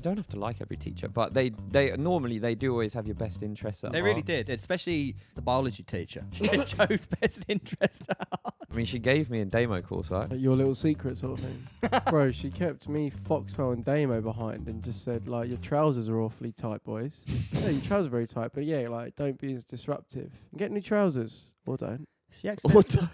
don't have to like every teacher, but they normally they do always have your best interests at heart. They really did, especially the biology teacher. She had Joe's best interest at heart. I mean, she gave me a demo course, right? Your little secret sort of thing. Bro, she kept me, Foxfell and Damo behind and just said, like, your trousers are awfully tight, boys. Yeah, your trousers are very tight, but yeah, like, don't be as disruptive. And get new trousers. Or don't. She accidentally...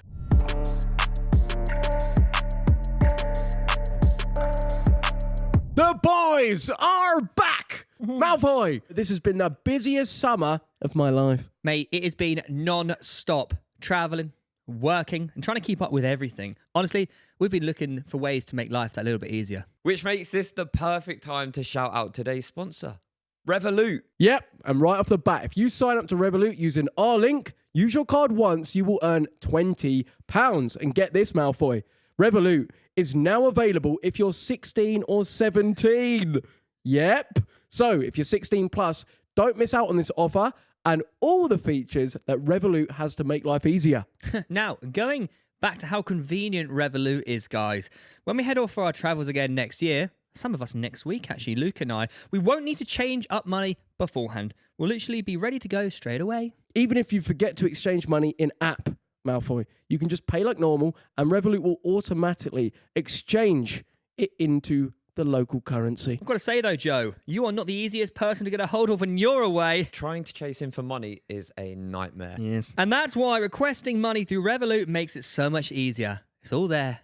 The boys are back! Malfoy! This has been the busiest summer of my life. Mate, it has been non-stop travelling, working, and trying to keep up with everything. Honestly, we've been looking for ways to make life that little bit easier. Which makes this the perfect time to shout out today's sponsor, Revolut. Yep, and right off the bat, if you sign up to Revolut using our link, use your card once, you will earn £20. And get this, Malfoy, Revolut is now available if you're 16 or 17. Yep. So if you're 16 plus, don't miss out on this offer and all the features that Revolut has to make life easier. Now, going back to how convenient Revolut is, guys. When we head off for our travels again next year, some of us next week, actually, Luke and I, we won't need to change up money beforehand. We'll literally be ready to go straight away. Even if you forget to exchange money in app, Malfoy, you can just pay like normal and Revolut will automatically exchange it into the local currency. I've got to say though, Joe, you are not the easiest person to get a hold of when you're away. Trying to chase him for money is a nightmare. Yes. And that's why requesting money through Revolut makes it so much easier. It's all there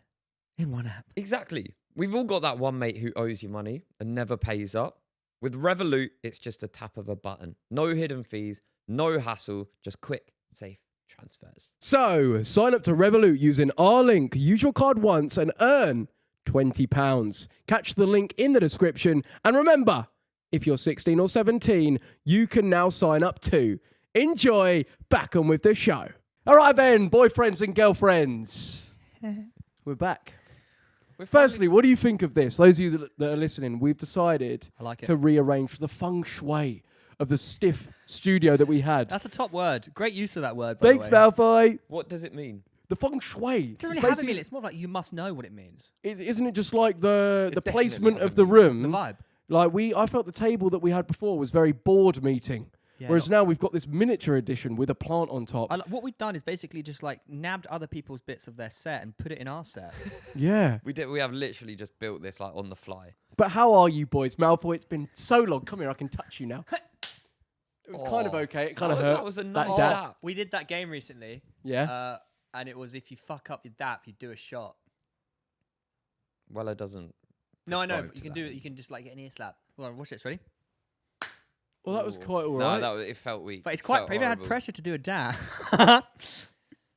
in one app. Exactly. We've all got that one mate who owes you money and never pays up. With Revolut, it's just a tap of a button. No hidden fees, no hassle, just quick, safe transfers. So, sign up to Revolut using our link, use your card once and earn £20. Catch the link in the description. And remember, if you're 16 or 17, you can now sign up too. Enjoy, back on with the show. All right then, boyfriends and girlfriends. We're back. Firstly, what do you think of this? Those of you that are listening, we've decided to rearrange the feng shui of the stiff studio that we had. That's a top word. Great use of that word, by Thanks, the way. Malfoy. What does it mean? The feng shui. It doesn't really have a meaning. It's more like you must know what it means. Isn't it just like the It placement definitely of the room? The vibe. Like I felt the table that we had before was very board meeting. Yeah, whereas now we've got this miniature edition with a plant on top. What we've done is basically just like nabbed other people's bits of their set and put it in our set. Yeah. We have literally just built this like on the fly. But how are you boys? Malfoy, it's been so long. Come here, I can touch you now. It was kind of okay. It kind of hurt. That was a nice dap. dap. We did that game recently. Yeah. And it was if you fuck up your dap, you do a shot. Well, it doesn't. No, I know. prescribe But you to can that. do it. You can just like get an ear slap. Well, watch this. Ready? Well, that was quite all No, right. it felt weak. But it's quite. Felt Have you had horrible. pressure to do a dap?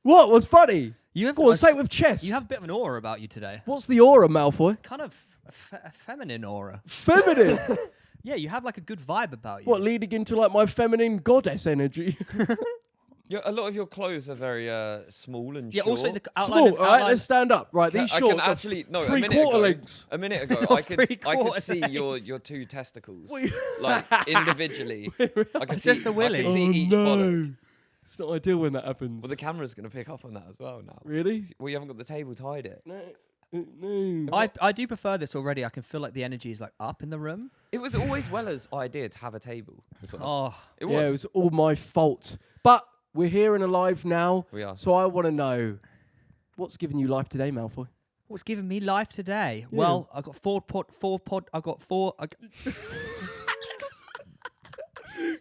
What was funny? You have Go on, say it with chest. You have a bit of an aura about you today. What's the aura, Malfoy? Kind of a feminine aura. Feminine. Yeah, you have like a good vibe about you. What, leading into like my feminine goddess energy? A lot of your clothes are very small and Yeah. short. Also the outline. Small. All right, let's stand up. Right, these I shorts can are actually no. three-quarter lengths. A minute ago, I could Three-quarter see your two testicles like individually. I could It's see, just the willy. I could see each bollock. It's not ideal when that happens. Well, the camera's going to pick up on that as well now. Really? Well, you haven't got the table tied it. No. I do prefer this already. I can feel like the energy is like up in the room. It was always Weller's idea to have a table as well. Oh, It was. Yeah, it was all my fault. But we're here and alive now. We are. So I want to know, what's giving you life today, Malfoy? what's giving me life today? Yeah. Well, I got four.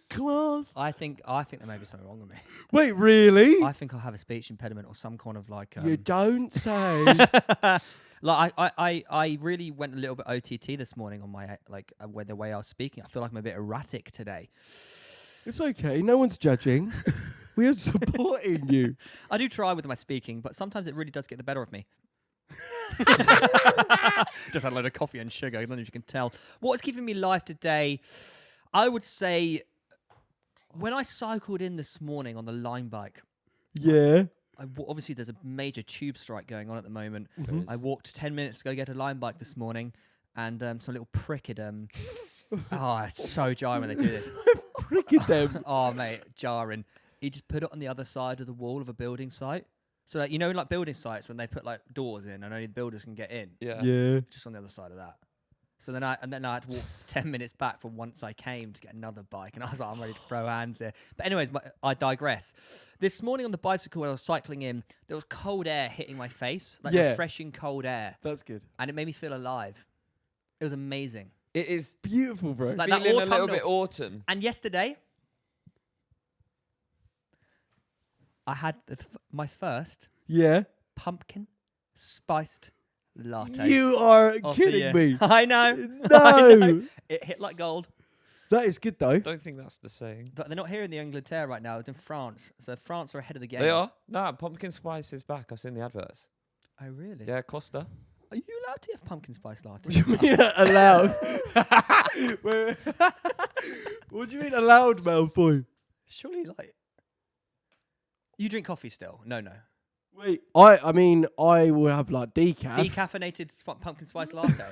Class. I think there may be something wrong with me. Wait, really? I think I'll have a speech impediment or some kind of like. You don't say. Like I really went a little bit OTT this morning on my the way I was speaking. I feel like I'm a bit erratic today. It's okay. No one's judging. We are supporting you. I do try with my speaking, but sometimes it really does get the better of me. Just had a load of coffee and sugar. I don't know if you can tell. What's giving me life today? I would say when I cycled in this morning on the line bike. Yeah. Obviously, there's a major tube strike going on at the moment. Mm-hmm. I walked 10 minutes to go get a line bike this morning, and some little prick had oh, it's so jarring when they do this. Pricked them. Oh, mate, jarring. He just put it on the other side of the wall of a building site. So, like, you know, like building sites when they put like doors in and only the builders can get in. Yeah. Yeah. Just on the other side of that. So then I had to walk 10 minutes back from once I came to get another bike, and I was like, I'm ready to throw hands here. But anyways, I digress. This morning on the bicycle when I was cycling in, there was cold air hitting my face, like refreshing cold air, That's good. and it made me feel alive. It was amazing. It is Beautiful, bro. Like feeling that a little autumnal- bit autumn. And yesterday, I had my first Yeah. pumpkin spiced latte. You are of the kidding year. me. I know. No. I know. It hit like gold. That is good, though. Don't think that's the saying. But they're not here in the Angleterre right now. It's in France. So France are ahead of the game. They are. Nah, pumpkin spice is back. I've seen the adverts. Oh, really? Yeah, Costa. Are you allowed to have pumpkin spice latte? Yeah, allowed. What do you mean allowed, Malfoy? Surely, like... You drink coffee still? No. Wait, I mean, I will have like decaf. Decaffeinated pumpkin spice latte.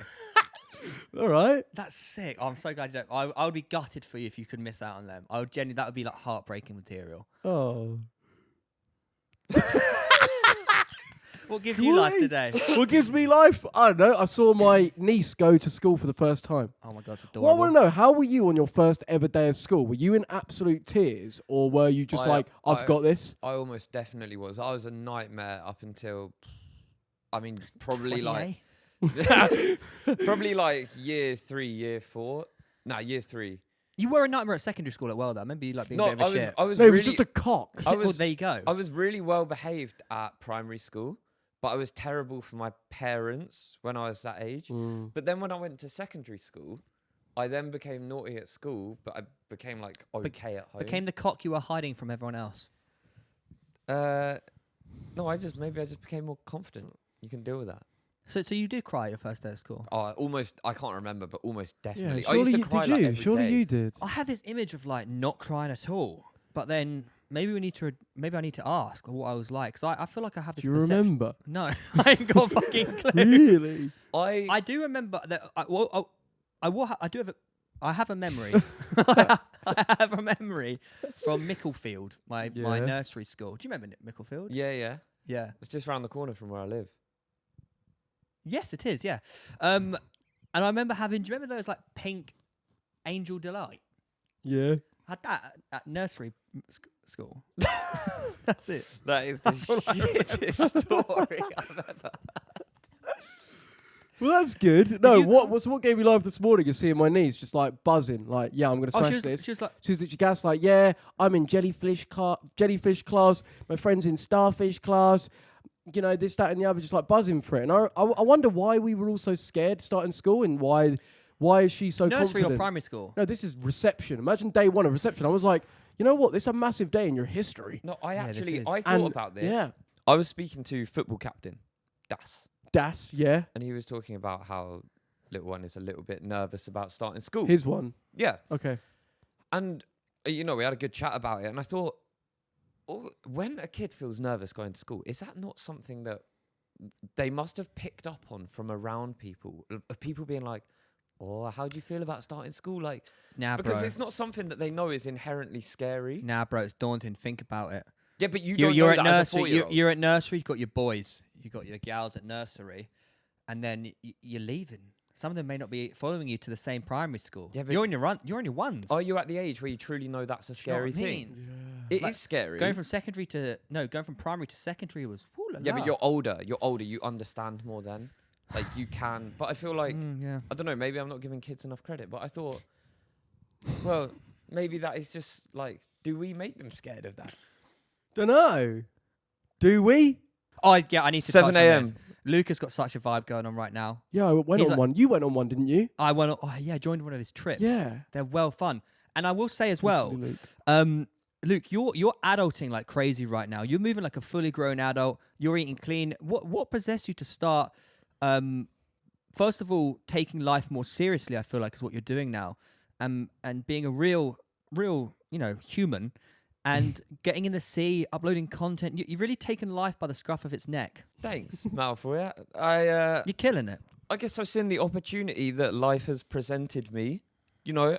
All right. That's sick. Oh, I'm so glad you don't. I would be gutted for you if you could miss out on them. I would genuinely, that would be like heartbreaking material. Oh. What gives you life today? What gives me life? I don't know. I saw my niece go to school for the first time. Oh my God, it's Well, I adorable. want to know, how were you on your first ever day of school? Were you in absolute tears, or were you just like, I've got this? I almost definitely was. I was a nightmare up until, I mean, probably like, probably like year 3, year 4. Nah, year 3. You were a nightmare at secondary school at well, though. I remember you like being No, a bit of a shit. I was No, it really, was just a cock. I Well, was, there you go. I was really well behaved at primary school, but I was terrible for my parents when I was that age. But then when I went to secondary school, I then became naughty at school, but I became like okay at home. Became the cock you were hiding from everyone else. No, I just became more confident. You can deal with that. So you did cry your first day of school? Oh, I can't remember, but almost Yeah, definitely. I surely used to you cry did. like You every surely day. you did. I have this image of like not crying at all, but then maybe I need to ask what I was like, because I feel like I have this Do you perception. remember? No, I ain't got a fucking clue. Really? I do remember that. I have a memory. I have a memory from Micklefield, my nursery school. Do you remember Micklefield? Yeah. Yeah. It's just around the corner from where I live. Yes, it is. Yeah. And I remember having. Do you remember those like pink Angel Delight? Yeah. I had that at nursery school. That's it. That is the shittest story I've ever had. Well, that's good. No, you what gave me life this morning is seeing my niece just like buzzing, like, yeah, I'm gonna smash this. She was like, She was literally gas, like, yeah, I'm in jellyfish class. My friend's in starfish class. You know, this, that, and the other, just like buzzing for it. And I wonder why we were all so scared starting school, and why is she so nursery confident? or primary school? No, this is reception. Imagine day 1 of reception. I was like, you know what? This is a massive day in your history. No, Yeah, this is. I thought And- about this. Yeah. I was speaking to football captain, Das, yeah. and he was talking about how little one is a little bit nervous about starting school. His one. Yeah. Okay. And, we had a good chat about it. And I thought, when a kid feels nervous going to school, is that not something that they must have picked up on from around people? Of people being like, oh, how do you feel about starting school? Like, Nah, because bro. it's not something that they know is inherently scary. Nah, bro, it's daunting. Think about it. Yeah, but you You're, don't you're know at that as a nursery. 4-year-old. You're at nursery. You've got your boys. You've got your gals at nursery, and then you're leaving. Some of them may not be following you to the same primary school. Yeah, but you're on your ones. Are you at the age where you truly know that's a Do you know scary what I thing? mean? It Like, is scary. Going from primary to secondary was. Ooh la Yeah, la. but you're older. You understand more then. Like, you can. But I feel like, yeah. I don't know, maybe I'm not giving kids enough credit, but I thought, well, maybe that is just like, do we make them scared of that? Dunno. Do we? Oh yeah, I need to. 7 touch on a.m. this. Lucas got such a vibe going on right now. Yeah, I went He's on like- one. You went on one, didn't you? I went. Joined one of his trips. Yeah. They're well fun. And I will say as well, Literally, Luke. Luke, you're adulting like crazy right now. You're moving like a fully grown adult. You're eating clean. What possessed you to start? First of all, taking life more seriously. I feel like is what you're doing now, and being a real human, and getting in the sea, uploading content. You've really taken life by the scruff of its neck. Thanks, Malfoy. You're killing it. I guess I've seen the opportunity that life has presented me.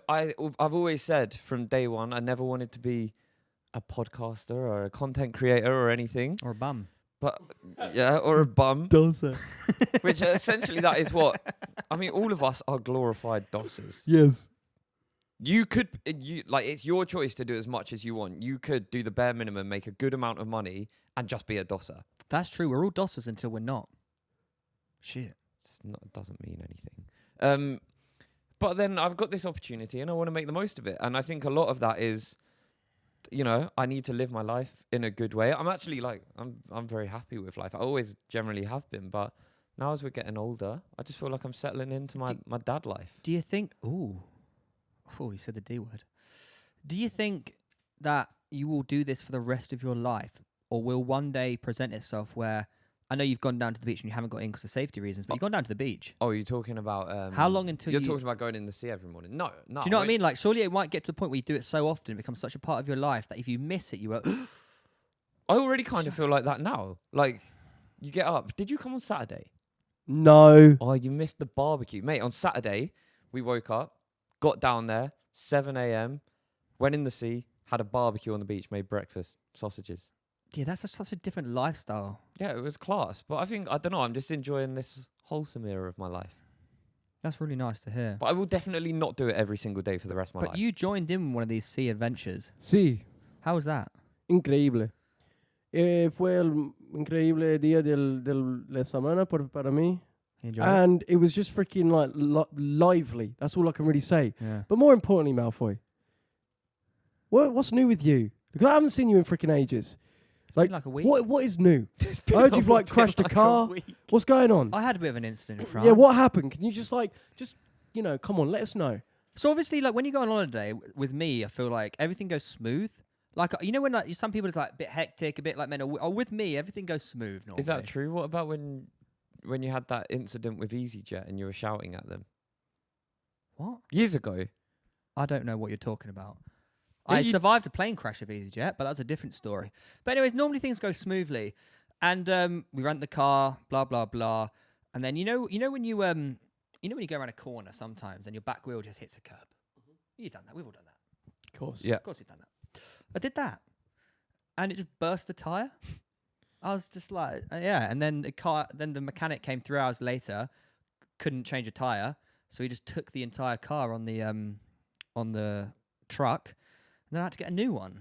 I've always said from day one, I never wanted to be a podcaster or a content creator or anything. Or a bum. But yeah, or a bum, Dosser. which essentially that is what I mean. All of us are glorified dossers. Yes. You could, it's your choice to do as much as you want. You could do the bare minimum, make a good amount of money, and just be a dosser. That's true. We're all dossers until we're not. Shit. It doesn't mean anything. But then I've got this opportunity, and I want to make the most of it. And I think a lot of that is, I need to live my life in a good way. I'm actually I'm very happy with life. I always generally have been, but now as we're getting older, I just feel like I'm settling into my dad life. Do you think... Oh, you said the D word. Do you think that you will do this for the rest of your life? Or will one day present itself where... I know you've gone down to the beach and you haven't got in because of safety reasons, but you've gone down to the beach. Oh, you're talking about... how long until you're talking about going in the sea every morning? No. Do you know what I mean? Like, surely it might get to the point where you do it so often, it becomes such a part of your life that if you miss it, you go... I already kind of feel like that now. Like, you get up. Did you come on Saturday? No. Oh, you missed the barbecue. Mate, on Saturday, we woke up, got down there, 7 a.m., went in the sea, had a barbecue on the beach, made breakfast, sausages. Yeah, that's such a different lifestyle. Yeah, it was class. But I think, I don't know, I'm just enjoying this wholesome era of my life. That's really nice to hear. But I will definitely not do it every single day for the rest of my life. But you joined in one of these sea adventures. Sí. How was that? Increíble. Fue el increíble día la semana para mí. You enjoyed it? And it was just freaking lively. That's all I can really say. Yeah. But more importantly, Malfoy, what's new with you? Because I haven't seen you in freaking ages. Like a week. What is new? I heard you've crashed a car. What's going on? I had a bit of an incident in France. Yeah, what happened? Can you just come on, let us know. So obviously, like when you go on holiday with me, I feel like everything goes smooth. Like when some people it's like a bit hectic, a bit like mental. Or with me, everything goes smooth. Normally. Is that true? What about when you had that incident with EasyJet and you were shouting at them? What? Years ago. I don't know what you're talking about. Yeah, I survived a plane crash of EasyJet, but that's a different story. But anyways, normally things go smoothly, and we rent the car, blah blah blah, and then you know when you when you go around a corner sometimes and your back wheel just hits a curb. Mm-hmm. You've done that. We've all done that. Of course. Yeah. Of course you've done that. I did that, and it just burst the tire. I was just like, yeah. And then the mechanic came 3 hours later, couldn't change a tire, so he just took the entire car on the truck. And then I had to get a new one.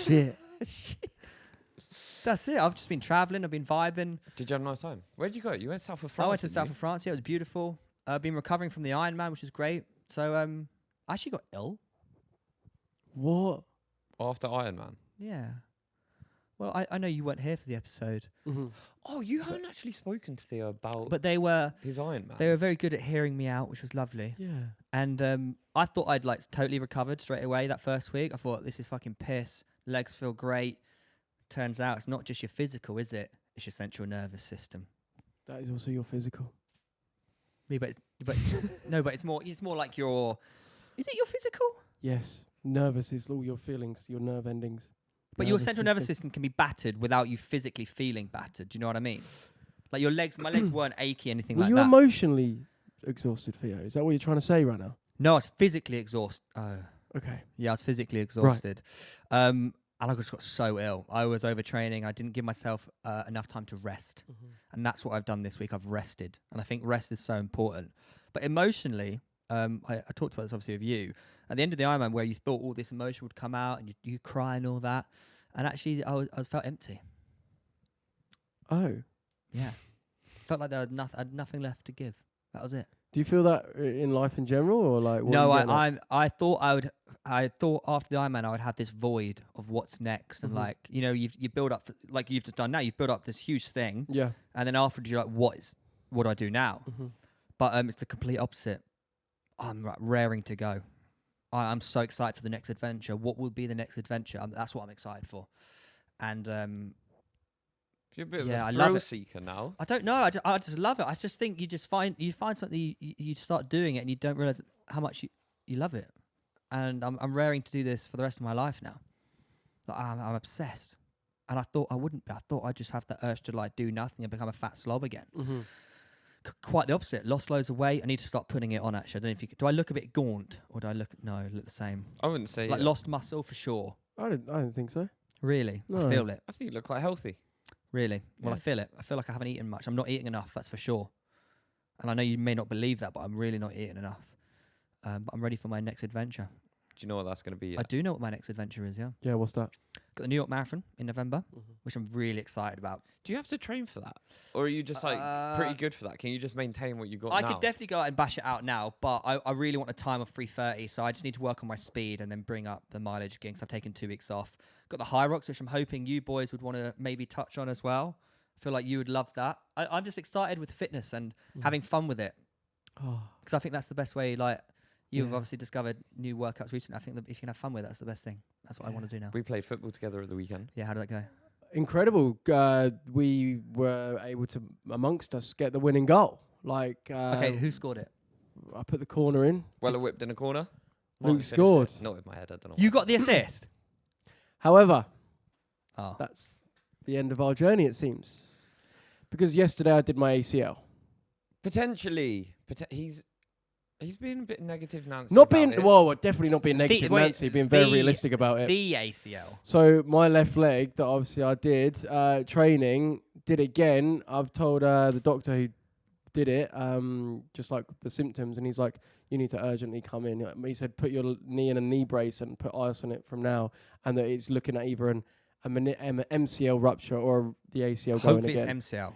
Shit. That's it. I've just been traveling. I've been vibing. Did you have a nice time? Where'd you go? You went south of France. I went to the south of France. Yeah, it was beautiful. I've been recovering from the Ironman, which is great. So I actually got ill. What? After Ironman. Yeah. Well, I know you weren't here for the episode. Mm-hmm. Oh, you haven't actually spoken to Theo about But they were his Ironman. very good at hearing me out, which was lovely. Yeah. And I thought I'd totally recovered straight away that first week. I thought, this is fucking piss. Legs feel great. Turns out it's not just your physical, is it? It's your central nervous system. That is also your physical. Yeah, but it's more like your... Is it your physical? Yes. Nervous is all your feelings, your nerve endings. But your central nervous system can be battered without you physically feeling battered. Do you know what I mean? Like my legs weren't achy, anything like that. Were you emotionally exhausted, Theo? Is that what you're trying to say right now? No, I was physically exhausted. Okay. Yeah, I was physically exhausted. And I just got so ill. I was overtraining. I didn't give myself enough time to rest. Mm-hmm. And that's what I've done this week. I've rested. And I think rest is so important. But emotionally, I talked about this obviously with you. At the end of the Ironman, where you thought all this emotion would come out and you cry and all that. And actually, I felt empty. Oh. Yeah. Felt like I had nothing left to give. That was it. Do you feel that in life in general, or like? No, I thought after the Ironman I would have this void of what's next, and you build up like you've just done now. You've built up this huge thing, yeah, and then afterwards you're like, what do I do now? Mm-hmm. But it's the complete opposite. I'm raring to go. I'm so excited for the next adventure. What will be the next adventure? That's what I'm excited for, and you're a bit of I a love thrill it. seeker now. I don't know. I just love it. I just think you find something, you start doing it and you don't realize how much you love it. And I'm raring to do this for the rest of my life now. Like, I'm obsessed. And I thought I wouldn't be. I thought I'd just have the urge to do nothing and become a fat slob again. Mm-hmm. Quite the opposite. Lost loads of weight. I need to start putting it on. Actually, I don't know if do I look a bit gaunt or do I look? No, I look the same. I wouldn't say lost muscle for sure. I don't think so. Really? No. I feel it. I think you look quite healthy. Really? Well, Yeah. I feel it. I feel like I haven't eaten much. I'm not eating enough, that's for sure. And I know you may not believe that, but I'm really not eating enough. But I'm ready for my next adventure. Do you know what that's going to be? I do know what my next adventure is, yeah. Yeah, what's that? Got the New York Marathon in November, which I'm really excited about. Do you have to train for that? Or are you just like pretty good for that? Can you just maintain what you got I now? could definitely go out and bash it out now, but I really want a time of 3:30, so I just need to work on my speed and then bring up the mileage again, because I've taken 2 weeks off. Got the High Rocks, which I'm hoping you boys would want to maybe touch on as well. I feel like you would love that. I'm just excited with fitness and having fun with it, Oh, because I think that's the best way. Like, you've Yeah. obviously discovered new workouts recently. I think that if you can have fun with it, that's the best thing. That's what I want to do now. We played football together at the weekend. Yeah, how did that go? incredible. We were able to, amongst us, get the winning goal. Like, Okay, who scored it? I put the corner in. Weller whipped in a corner. Luke Martin finished scored. it. Not with my head, I don't know. You got the assist. However, Oh, that's the end of our journey, it seems. Because yesterday I did my ACL. Potentially. He's being a bit negative, Nancy. Not about being, it. well, definitely not being negative, wait, Nancy, being very the- realistic about it. the ACL. So my left leg that obviously I did, training, did again. I've told the doctor who did it, just like the symptoms, and he's like, you need to urgently come in. He said, put your knee in a knee brace and put ice on it from now, and that it's looking at either an MCL rupture or the ACL going Hopefully again. it's MCL.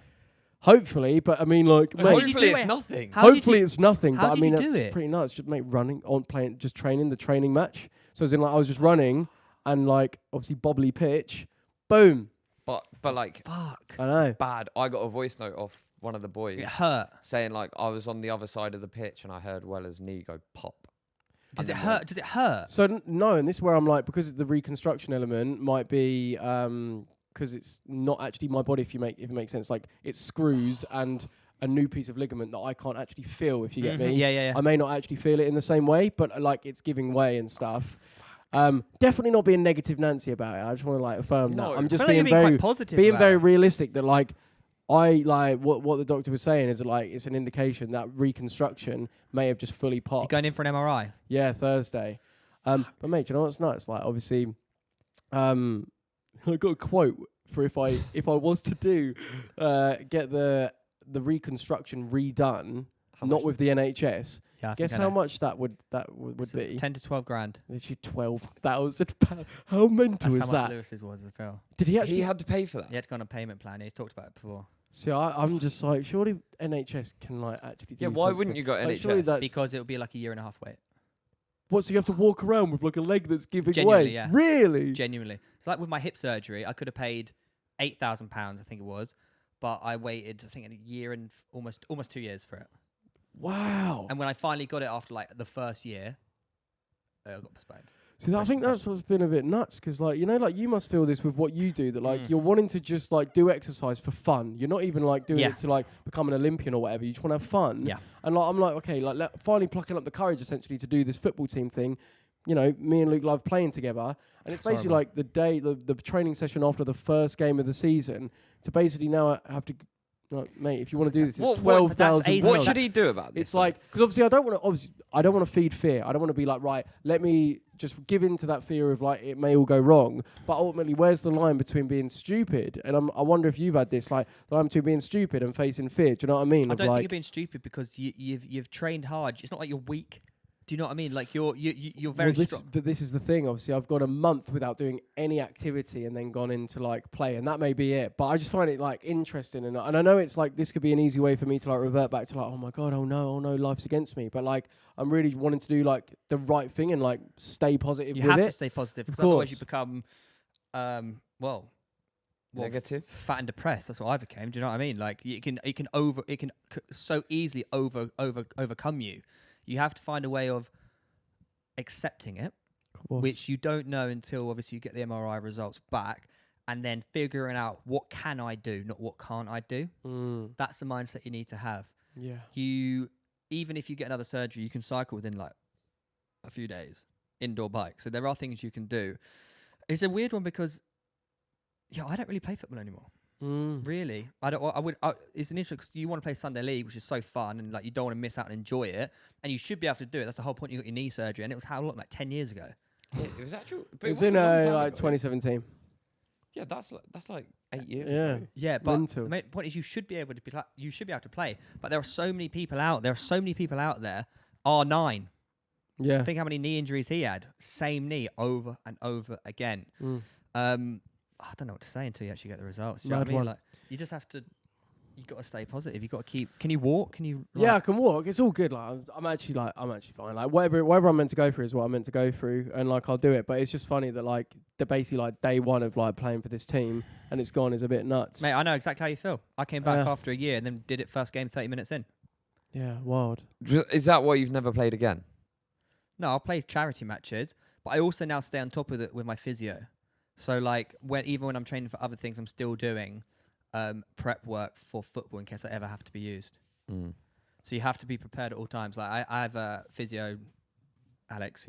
Hopefully, but I mean, like, How did you Hopefully do it's it? nothing. How did hopefully you- it's nothing. how But I did mean, you do it's it? pretty nuts. Just running on playing, just training the training match. So as in, like, I was just running and like obviously bobbly pitch, boom. But like Fuck. I know. bad. I got a voice note off one of the boys It hurt. saying like I was on the other side of the pitch and I heard Weller's knee go pop. Does And it then hurt? Does it hurt? So no, and this is where I'm like, because the reconstruction element might be because it's not actually my body. If it makes sense, like it's screws and a new piece of ligament that I can't actually feel. If you get me, Yeah. I may not actually feel it in the same way, but like it's giving way and stuff. Definitely not being negative Nancy about it. I just want to like affirm No. that. I'm I just feel like you're being being very quite positive. being about very it. realistic that like I like what the doctor was saying is that like it's an indication that reconstruction may have just fully You're popped. going in for an MRI. Yeah, Thursday. But mate, do you know what's nuts? Like obviously, I got a quote for if I was to do get the reconstruction redone, How not much? with the NHS. Yeah. I Guess think I how know. much that would It's be? 10 to 12 grand. Literally £12,000. How mental That's is how much that? Lewis's was as well. Did he actually? He had to pay for that. He had to go on a payment plan. He's talked about it before. See, I'm just like, surely NHS can like actually. Yeah, do why something. wouldn't you go Like, surely NHS? that's- Because it would be like a year and a half wait. What? So you have to walk around with like a leg that's giving Genuinely, way? yeah. Really? Genuinely. It's like with my hip surgery, I could have paid £8,000, I think it was, but I waited, I think, a year and almost 2 years for it. Wow. And when I finally got it after like the first year, it got postponed. See, I think that's what's been a bit nuts, because like, you know, like you must feel this with what you do, that like Mm. you're wanting to just like do exercise for fun. You're not even like doing Yeah. it to like become an Olympian or whatever. You just want to have fun. Yeah. And like I'm like, okay, like finally plucking up the courage essentially to do this football team thing. You know, me and Luke love playing together, and it's basically horrible. like the day, the training session after the first game of the season, to basically now have to, like, mate, if you want to do this, it's What- that's £12,000. What Well, should he do about this? It's like, because obviously I don't want to feed fear. I don't want to be like, right, let me just give in to that fear of like it may all go wrong. But ultimately, where's the line between being stupid and I wonder if you've had this, like the line between being stupid and facing fear. Do you know what I mean? I Of don't think like, you're being stupid because you've trained hard. It's not like you're weak. Do you know what I mean? Like you're very well, strong. but this is the thing. Obviously, I've gone a month without doing any activity and then gone into like play, and that may be it. But I just find it like interesting, and I know it's like this could be an easy way for me to like revert back to like, oh my god, oh no, life's against me. But like, I'm really wanting to do like the right thing and like stay positive You with have it. to stay positive because Of otherwise you course. become, well, negative. fat and depressed. That's what I became. Do you know what I mean? Like it can so easily overcome you. You have to find a way of accepting it, which you don't know until obviously you get the MRI results back, and then figuring out what can I do, not what can't I do. That's the mindset you need to have. Yeah. Even if you get another surgery, you can cycle within like a few days, indoor bike. So there are things you can do. It's a weird one because, I don't really play football anymore. Really, I don't. I would. It's an issue because you want to play Sunday League, which is so fun, and like you don't want to miss out and enjoy it, and you should be able to do it. That's the whole point. You got your knee surgery, and it was how long? Like 10 years ago. Yeah, it was actually. But It's it in wasn't a long time like ago. 2017. Yeah, that's like 8 years Yeah. ago. Yeah, but Mental. the main point is you should be able to you should be able to play. But there are so many people out. There are so many people out there. R9. Yeah. Think how many knee injuries he had. Same knee over and over again. I don't know what to say until you actually get the results. Do you know what I Mad mean? one. Like, you just have to. You got to stay positive. You got to keep. Can you walk? Can you? Yeah, I can walk. It's all good. Like I'm actually fine. Like whatever I'm meant to go through is what I'm meant to go through, and like I'll do it. But it's just funny that like the basically like day one of like playing for this team and it's gone is a bit nuts. Mate, I know exactly how you feel. I came back after a year and then did it first game 30 minutes in. Yeah, wild. Is that why you've never played again? No, I'll play charity matches, but I also now stay on top of it with my physio. So like even when I'm training for other things, I'm still doing prep work for football in case I ever have to be used. So you have to be prepared at all times. Like I have a physio, Alex,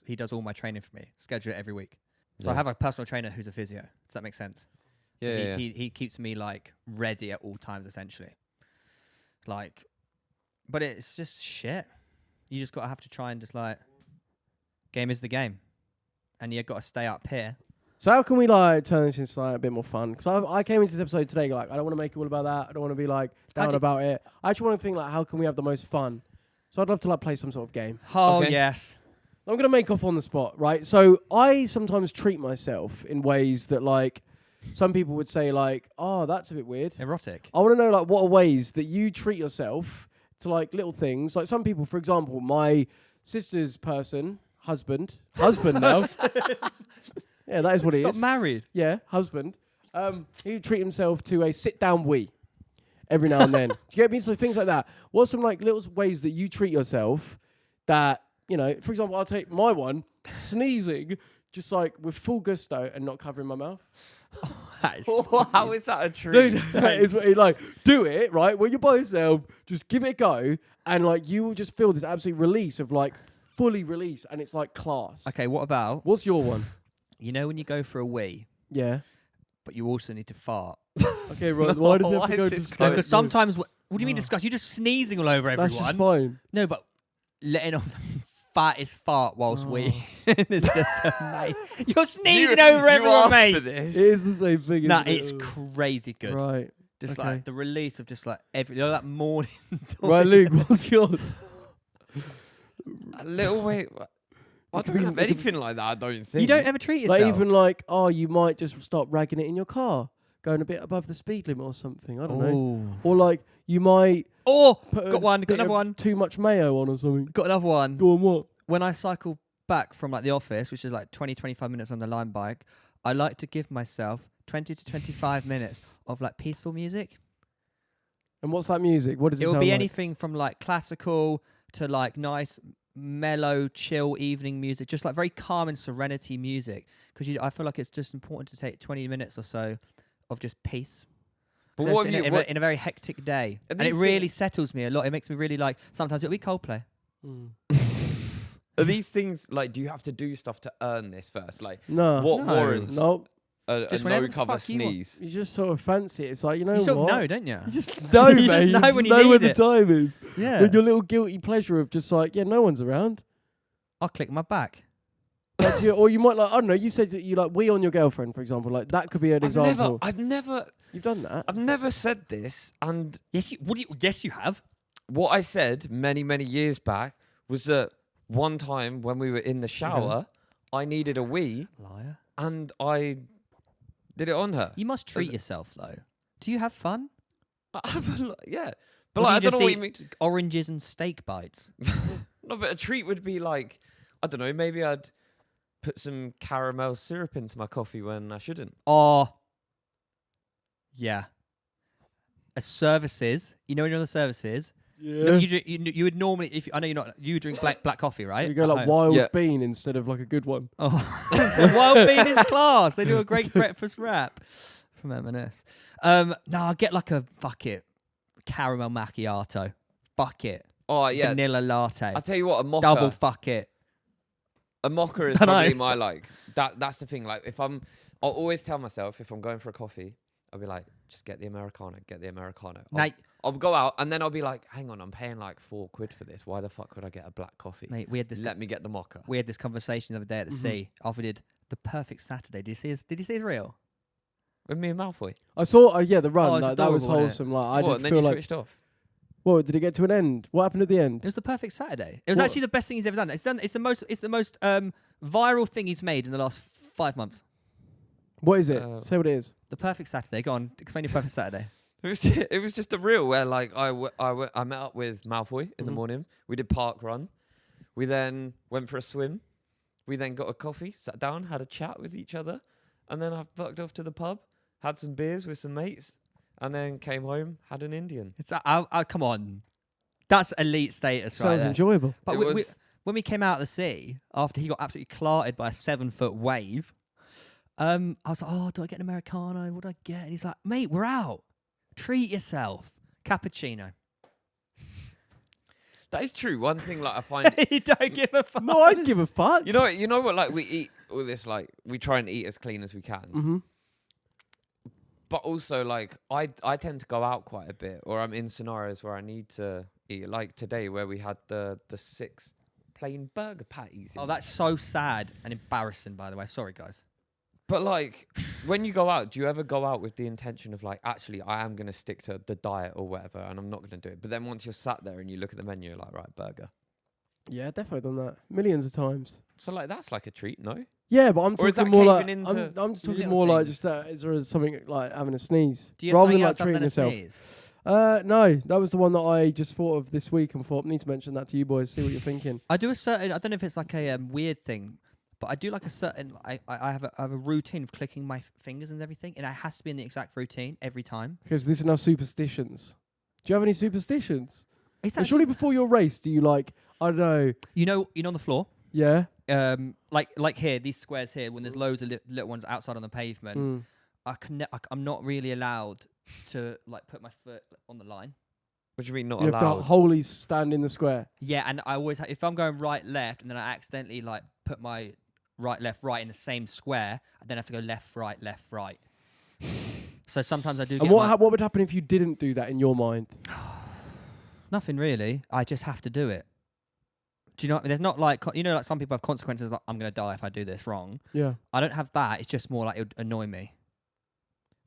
who does all my training for me, schedule it every week. So I have a personal trainer who's a physio. Does that make sense? Yeah, So he keeps me like ready at all times essentially. Like, but it's just shit. You just have to try and just like, game is the game, and you got to stay up here. So how can we like turn this into like a bit more fun? Because I came into this episode today like I don't want to make it all about that. I don't want to be like down about it. I actually want to think like how can we have the most fun? So I'd love to like play some sort of game. Oh Okay. yes. I'm gonna make off on the spot, right? So I sometimes treat myself in ways that like some people would say like, oh, that's a bit weird. Erotic. I want to know like what are ways that you treat yourself to like little things. Like some people, for example, my sister's husband now. Yeah, that is what he Got is. married. Yeah, husband. He would treat himself to a sit-down wee every now and then. Do you get me? So things like that. What's some like little ways that you treat yourself that, you know, for example, I'll take my one, sneezing, just like with full gusto and not covering my mouth. How is that a treat? Dude, that is what he like. Do it, right? When you're by yourself, just give it a go and like you will just feel this absolute release of like fully release and it's like class. Okay, what about, What's your one? you know when you go for a wee, Yeah. but you also need to fart? Okay, right. Why does it have Why to go is this disgust? going- Because sometimes, what do you mean disgust? You're just sneezing all over That's everyone. just fine. No, but letting off the fattest fart whilst weeing is just amazing. You're sneezing over everyone, mate. For this. It is the same thing. Nah, isn't it? it's crazy good. Right. Just okay. like the release of just like that morning. Right, Luke, what's yours? A little way. I could don't be- have it could- anything like that. I don't think. You don't ever treat yourself. Like even like, oh, you might just stop ragging it in your car, going a bit above the speed limit or something. I don't know. Or like you might Oh, put a got one. bit Got another of one. too much mayo on or something. Got another one. Go on, what? When I cycle back from like the office, which is like 20, 25 minutes on the line bike, I like to give myself 20 to 25 minutes of like peaceful music. And what's that music? What does it It will sound be like? anything from like classical to like nice, mellow, chill evening music, just like very calm and serenity music. Because I feel like it's just important to take 20 minutes or so of just peace. But So what it's have in, you? in a very hectic day. Are And it these really things- settles me a lot. It makes me really like, sometimes it'll be Coldplay. Mm. Are these things like? Do you have to do stuff to earn this first? Like, No. what No. warrants No. a Just whenever no the cover fuck you want. sneeze? You just sort of fancy it. It's like, you know You sort what? of know, don't you? You just know, You mate. just know when you know need the it. time is. Yeah. With your little guilty pleasure of just like, yeah, no one's around. I'll click my back. Like, or you might like, I don't know, you said that you like wee on your girlfriend, for example. Like that could be an example. I've never said this, and Yes, yes, you have. what I said many years back was that one time when we were in the shower, I needed a wee, Liar. and I did it on her. You must treat yourself, though. Do you have fun? Yeah, but Or like, do I you don't know what just you mean. eat oranges and steak bites. No, but a treat would be like, I don't know, maybe I'd put some caramel syrup into my coffee when I shouldn't. Or, yeah. A services. You know when you're on the services? Yeah. No, you would normally, I know you're not, you drink black coffee, right? You go At like home. wild Yeah. bean instead of like a good one. Oh, the wild bean is class. They do a great breakfast wrap from M&S. No, I'll get like a bucket caramel macchiato, bucket Oh yeah, vanilla latte, I'll tell you what, a mocha. double fucket. A mocha is I know, probably it's- my like. That's the thing. Like, I'll always tell myself if I'm going for a coffee, I'll be like, just get the Americano, get the Americano. I'll go out and then I'll be like, hang on, I'm paying like £4 for this. Why the fuck would I get a black coffee? Mate, we had this. Let me get the mocha. We had this conversation the other day at the sea. After we did the perfect Saturday. Did you see his reel? with me and Malfoy. I saw, the run. Oh, it's like, that was adorable, wasn't wholesome. Like, I What? did And then feel you like. switched off. What did it get to an end? What happened at the end? It was the perfect Saturday. It was What? actually the best thing he's ever done. It's the most viral thing he's made in the last 5 months. What is it? Uh, Say what it is. The perfect Saturday. Go on, explain your perfect Saturday. It was just a reel where like I met up with Malfoy in the Mhm. morning. We did park run. We then went for a swim. We then got a coffee, sat down, had a chat with each other, and then I bucked off to the pub, had some beers with some mates, and then came home, had an Indian. It's come on, that's elite status, right Sounds there. enjoyable. But It we, was- when we came out of the sea after he got absolutely clarted by a 7-foot wave, I was like, "Oh, do I get an Americano? What do I get?" And he's like, "Mate, we're out. Treat yourself. Cappuccino." That is true. One thing like I find, You don't give a fuck. No, I'd give a fuck. you know what, like we eat all this, like we try and eat as clean as we can. Mm-hmm. But also, like, I tend to go out quite a bit, or I'm in scenarios where I need to eat. Like today, where we had the 6 plain burger patties. Oh, that's so sad and embarrassing, by the way. Sorry, guys. But like, when you go out, do you ever go out with the intention of like, actually, I am gonna stick to the diet or whatever, and I'm not gonna do it. But then once you're sat there and you look at the menu, you're like, right, burger. Yeah, definitely done that millions of times. So like, that's like a treat, no? Yeah, but I'm Or is talking that more like caving I'm into just talking little more like things? just is there something like having a sneeze Do you have rather something than like else other treating than a yourself. sneeze? No, that was the one that I just thought of this week and thought need to mention that to you boys. See what you're thinking. I do a certain. I don't know if it's like a weird thing, but I do like a certain. I have a routine of clicking my fingers and everything, and it has to be in the exact routine every time. Because this is now superstitions. Do you have any superstitions? Is But that surely before your race, do you like I don't know? you know on the floor? Yeah. Like here, these squares here, when there's loads of little ones outside on the pavement, Mm. I'm not really allowed to like put my foot on the line. What do you mean not You have allowed? to wholly stand in the square. Yeah, and I always if I'm going right left and then I accidentally like put my right left right in the same square, I then have to go left right. So sometimes I do. And Get what would happen if you didn't do that in your mind? Nothing really. I just have to do it. Do you know? There's not like like some people have consequences. Like I'm gonna die if I do this wrong. Yeah. I don't have that. It's just more like it would annoy me.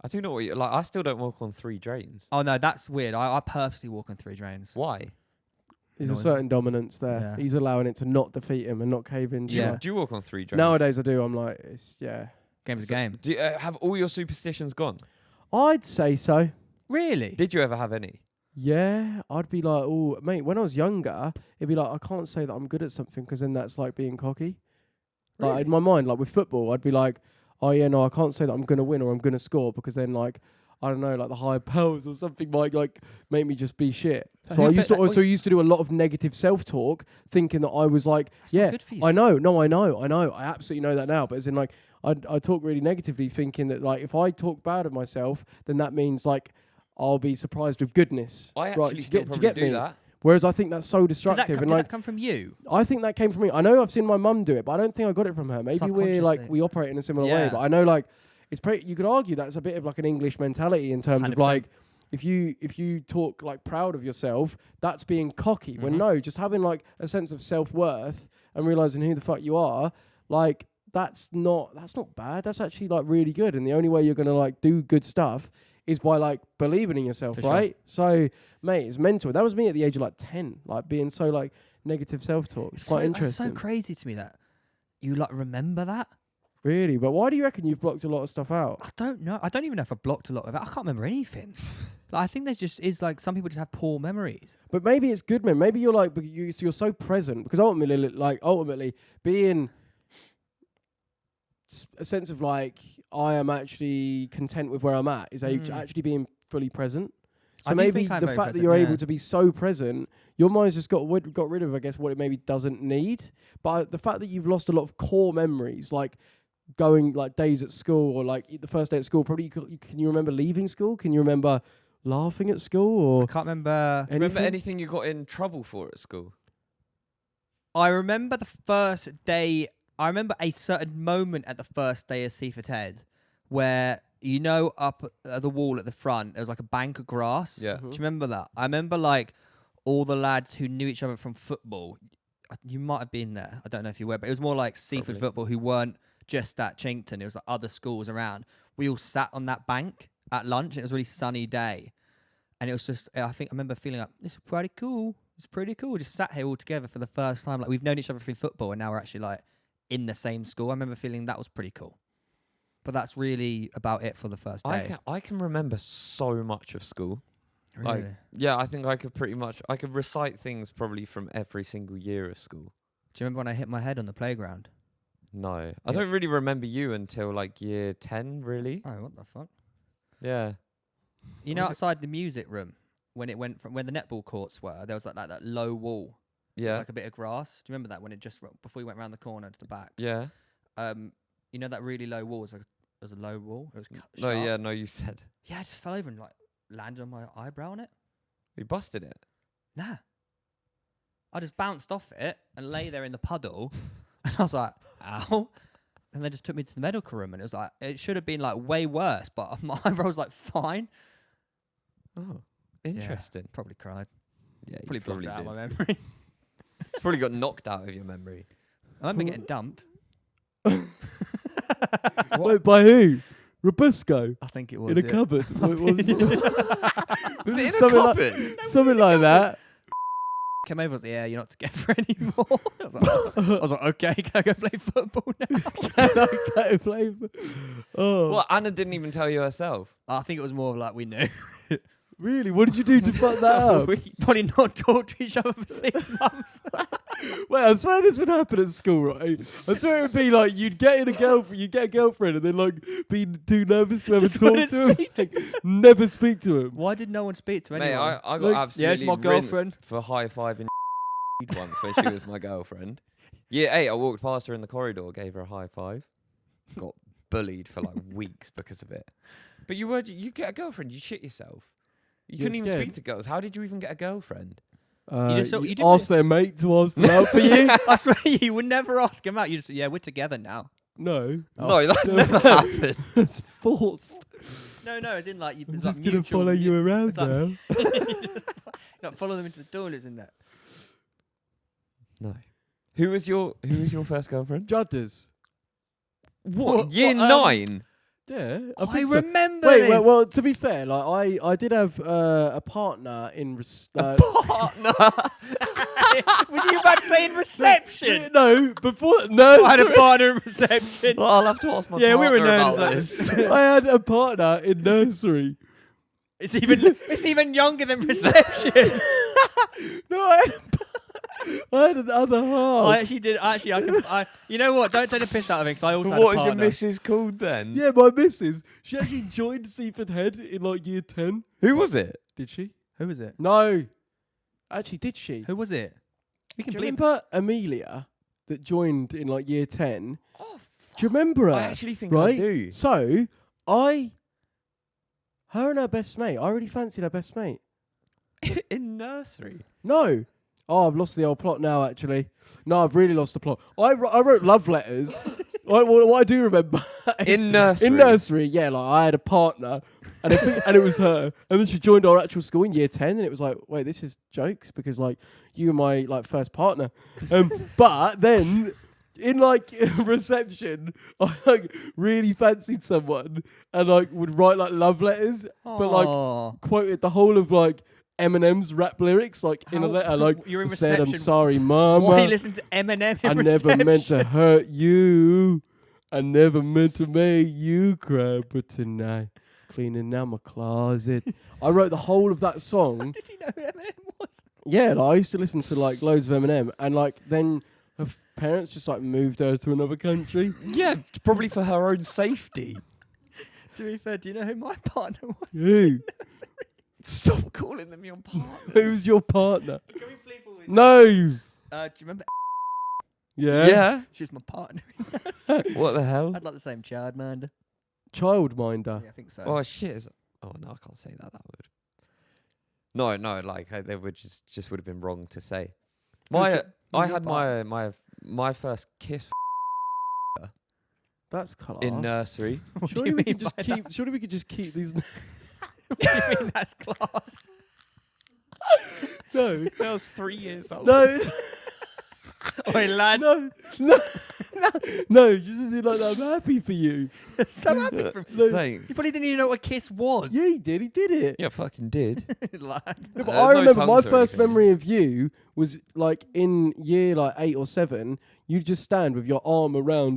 I do know what you like. I still don't walk on 3 drains. Oh no, that's weird. I purposely walk on 3 drains. Why? There's a Annoying. certain dominance there. Yeah. He's allowing it to not defeat him and not cave in. Yeah. Do you walk on 3 drains? Nowadays I do. I'm like, it's Game's a So game. Do you, have all your superstitions gone? I'd say so. Really? Did you ever have any? Yeah, I'd be like, oh, mate, when I was younger, it'd be like, I can't say that I'm good at something because then that's like being cocky. Like Really? in my mind, like with football, I'd be like, oh yeah, no, I can't say that I'm going to win or I'm going to score because then like, I don't know, like the higher powers or something might like make me just be shit. So So who I used put to that- also used to do a lot of negative self-talk thinking that I was like, It's not yeah, good for you. I know. I absolutely know that now. But as in like, I talk really negatively thinking that like, if I talk bad of myself, then that means like, I'll be surprised with goodness. I Right, actually do you still get- do you probably get do me? that. Whereas I think that's so Did that, destructive. did And that like, come from you? I think that came from me. I know I've seen my mum do it, but I don't think I got it from her. Maybe Subconsciously. we operate in a similar way. Yeah. But I know like it's pretty. You could argue that's a bit of like an English mentality in terms of 100%. like if you talk like proud of yourself, that's being cocky. When Mhm. no, just having like a sense of self-worth and realizing who the fuck you are, like that's not bad. That's actually like really good. And the only way you're gonna like do good stuff is by like believing in yourself, For sure. right? So, mate, it's mental. That was me at the age of like 10, like being so like negative self-talk. It's quite interesting. It's so crazy to me that you like remember that. Really? But why do you reckon you've blocked a lot of stuff out? I don't know. I don't even know if I blocked a lot of it. I can't remember anything. Like, I think there's just is like some people just have poor memories. But maybe it's good, man. Maybe you're like, you're so present because ultimately being a sense of like, I am actually content with where I'm at is actually being fully present. So I do maybe think I'm the very fact that present, you're yeah. able to be so present, your mind's just got rid of, I guess, what it maybe doesn't need. But the fact that you've lost a lot of core memories, like going like days at school or like the first day at school, probably can you remember leaving school? Can you remember laughing at school or I can't remember. Remember anything you got in trouble for at school? I remember the first day. I remember a certain moment at the first day of Seaford Head where, up at the wall at the front, there was like a bank of grass. Yeah. Do you remember that? I remember like all the lads who knew each other from football. You might have been there. I don't know if you were, but it was more like Seaford Probably. football who weren't just at Chinkton. It was like other schools around. We all sat on that bank at lunch. And it was a really sunny day. And it was just, I remember feeling like, this is pretty cool. It's pretty cool. Just sat here all together for the first time. Like, we've known each other through football, and now we're actually like in the same school. I remember feeling that was pretty cool. But that's really about it for the first day. I can remember so much of school. Really? Like, yeah, I think I could recite things probably from every single year of school. Do you remember when I hit my head on the playground? No. I don't really remember you until like year 10, really. Oh, what the fuck? Yeah. You know, outside the music room, when the netball courts were, there was like that low wall. Yeah. Like a bit of grass. Do you remember that when it just, before we went round the corner to the back? Yeah. You know that really low wall was like, it was a low wall? It was No, sharp. yeah, no, you said. Yeah, I just fell over and like landed on my eyebrow on it. We busted it. Nah. I just bounced off it and lay there in the puddle. And I was like, ow. And they just took me to the medical room, and it was like, it should have been like way worse, but my eyebrow was like fine. Oh, interesting. Probably cried. Yeah, Probably blocked it out of did. my memory. It's probably got knocked out of your memory. I remember getting dumped. Wait, by who? Robusco? I think it was. In a cupboard? Was it in a something cupboard? Something like that. Came over and was like, yeah, you're not together anymore. I was like, okay, can I go play football now? Can I go play? Oh. Well, Anna didn't even tell you herself. I think it was more of like we knew. Really? What did you do to fuck that up? We probably not talked to each other for 6 months. Wait, I swear this would happen at school, right? I swear it would be like you'd get a girlfriend, and then like be too nervous to ever Just talk wouldn't to him. speak to Never speak to him. Why did no one speak to anyone? Mate, I got Like, absolutely yeah, it's my girlfriend. rinsed for high-fiving once when she was my girlfriend. Year 8, I walked past her in the corridor, gave her a high five. Got bullied for like weeks because of it. But you get a girlfriend, you shit yourself. You You're couldn't even scared. speak to girls. How did you even get a girlfriend? You didn't ask their mate to ask them out for you. I swear you would never ask him out. You just, yeah, we're together now. No, No, that never happened. that's forced. No, as in like, I'm just gonna follow you around now. Not follow them into the toilets in that. No. Who was your first girlfriend? Judders. What? Year 9? Yeah, I think so. remember. Wait, this. well, to be fair, like I did have a partner in Partner. Were you about to say in reception? No, before no. I had a sorry. partner in reception. Well, I'll have to ask my Yeah, we partner were known about as this. I had a partner in nursery. It's even younger than reception. No, I had another half. I actually did. You know what? Don't take the piss out of it, because I also had a What is your partner. missus called then? Yeah, my missus. She actually joined Seaford Head in like year 10. Who was it? Did she? Who was it? No. Actually, did she? Who was it? We can Do you bleep. remember Amelia that joined in like year 10? Oh, Do you remember her? I actually think right? I do. So, her and her best mate, I really fancied her best mate. In nursery. No. Oh, I've lost the old plot now, actually. No, I've really lost the plot. I wrote love letters. What I do remember is In nursery. In nursery, yeah, like I had a partner, and and it was her. And then she joined our actual school in year 10, and it was like, wait, this is jokes, because like you were my like first partner. But then in like reception, I like really fancied someone, and like would write like love letters, but like quoted the whole of like Eminem's rap lyrics, like in a letter, like You're in said, "I'm reception. sorry, mama. Why are you listening to Eminem in I reception? never meant to hurt you. I never meant to make you cry, but tonight, cleaning out my closet." I wrote the whole of that song. Did he know who Eminem was? Yeah, like, I used to listen to like loads of Eminem, and like then her parents just like moved her to another country. Yeah, probably for her own safety. To be fair, do you know who my partner was? Who? Stop calling them your partner. Who's your partner? Can we bleep all these? No. Do you remember? Yeah. Yeah. She was my partner. What the hell? I'd like the same childminder. Childminder. Yeah, I think so. Oh shit! Oh no, I can't say that. That would. No, like they would just would have been wrong to say. I had my first kiss That's class. in nursery. What do Surely you we mean could just by keep. Surely we could just keep these. What do you mean that's class? No. I was 3 years old. No. Oi, lad. No. No, you just seem like I'm happy for you. So happy for him. No, Thanks. You probably didn't even know what a kiss was. yeah, he did it. Yeah, fucking did. Lad. No, but There's I no remember my tongues or first anything. memory of you was like in year like 8 or 7. You'd just stand with your arm around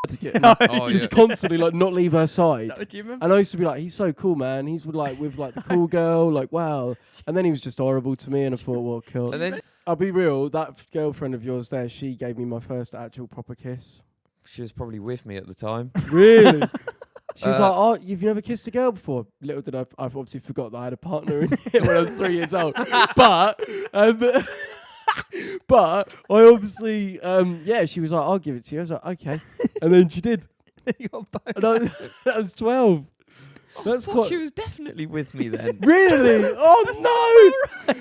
to get Oh, just yeah. constantly like not leave her side. No, do you remember? And I used to be like, he's so cool, man. He's with like the cool girl, like wow. And then he was just horrible to me, and I thought, well, cool. And then I'll be real. That girlfriend of yours there, she gave me my first actual proper kiss. she was probably with me at the time. Really? She was Uh, like, "Oh, you've never kissed a girl before?" Little did I've obviously forgot that I had a partner in it when I was 3 years old. But I obviously, yeah, she was like, "I'll give it to you." I was like, "Okay," and then she did. You got boned. And that was 12. That's Fuck, quite she was definitely with me then. really. Oh no!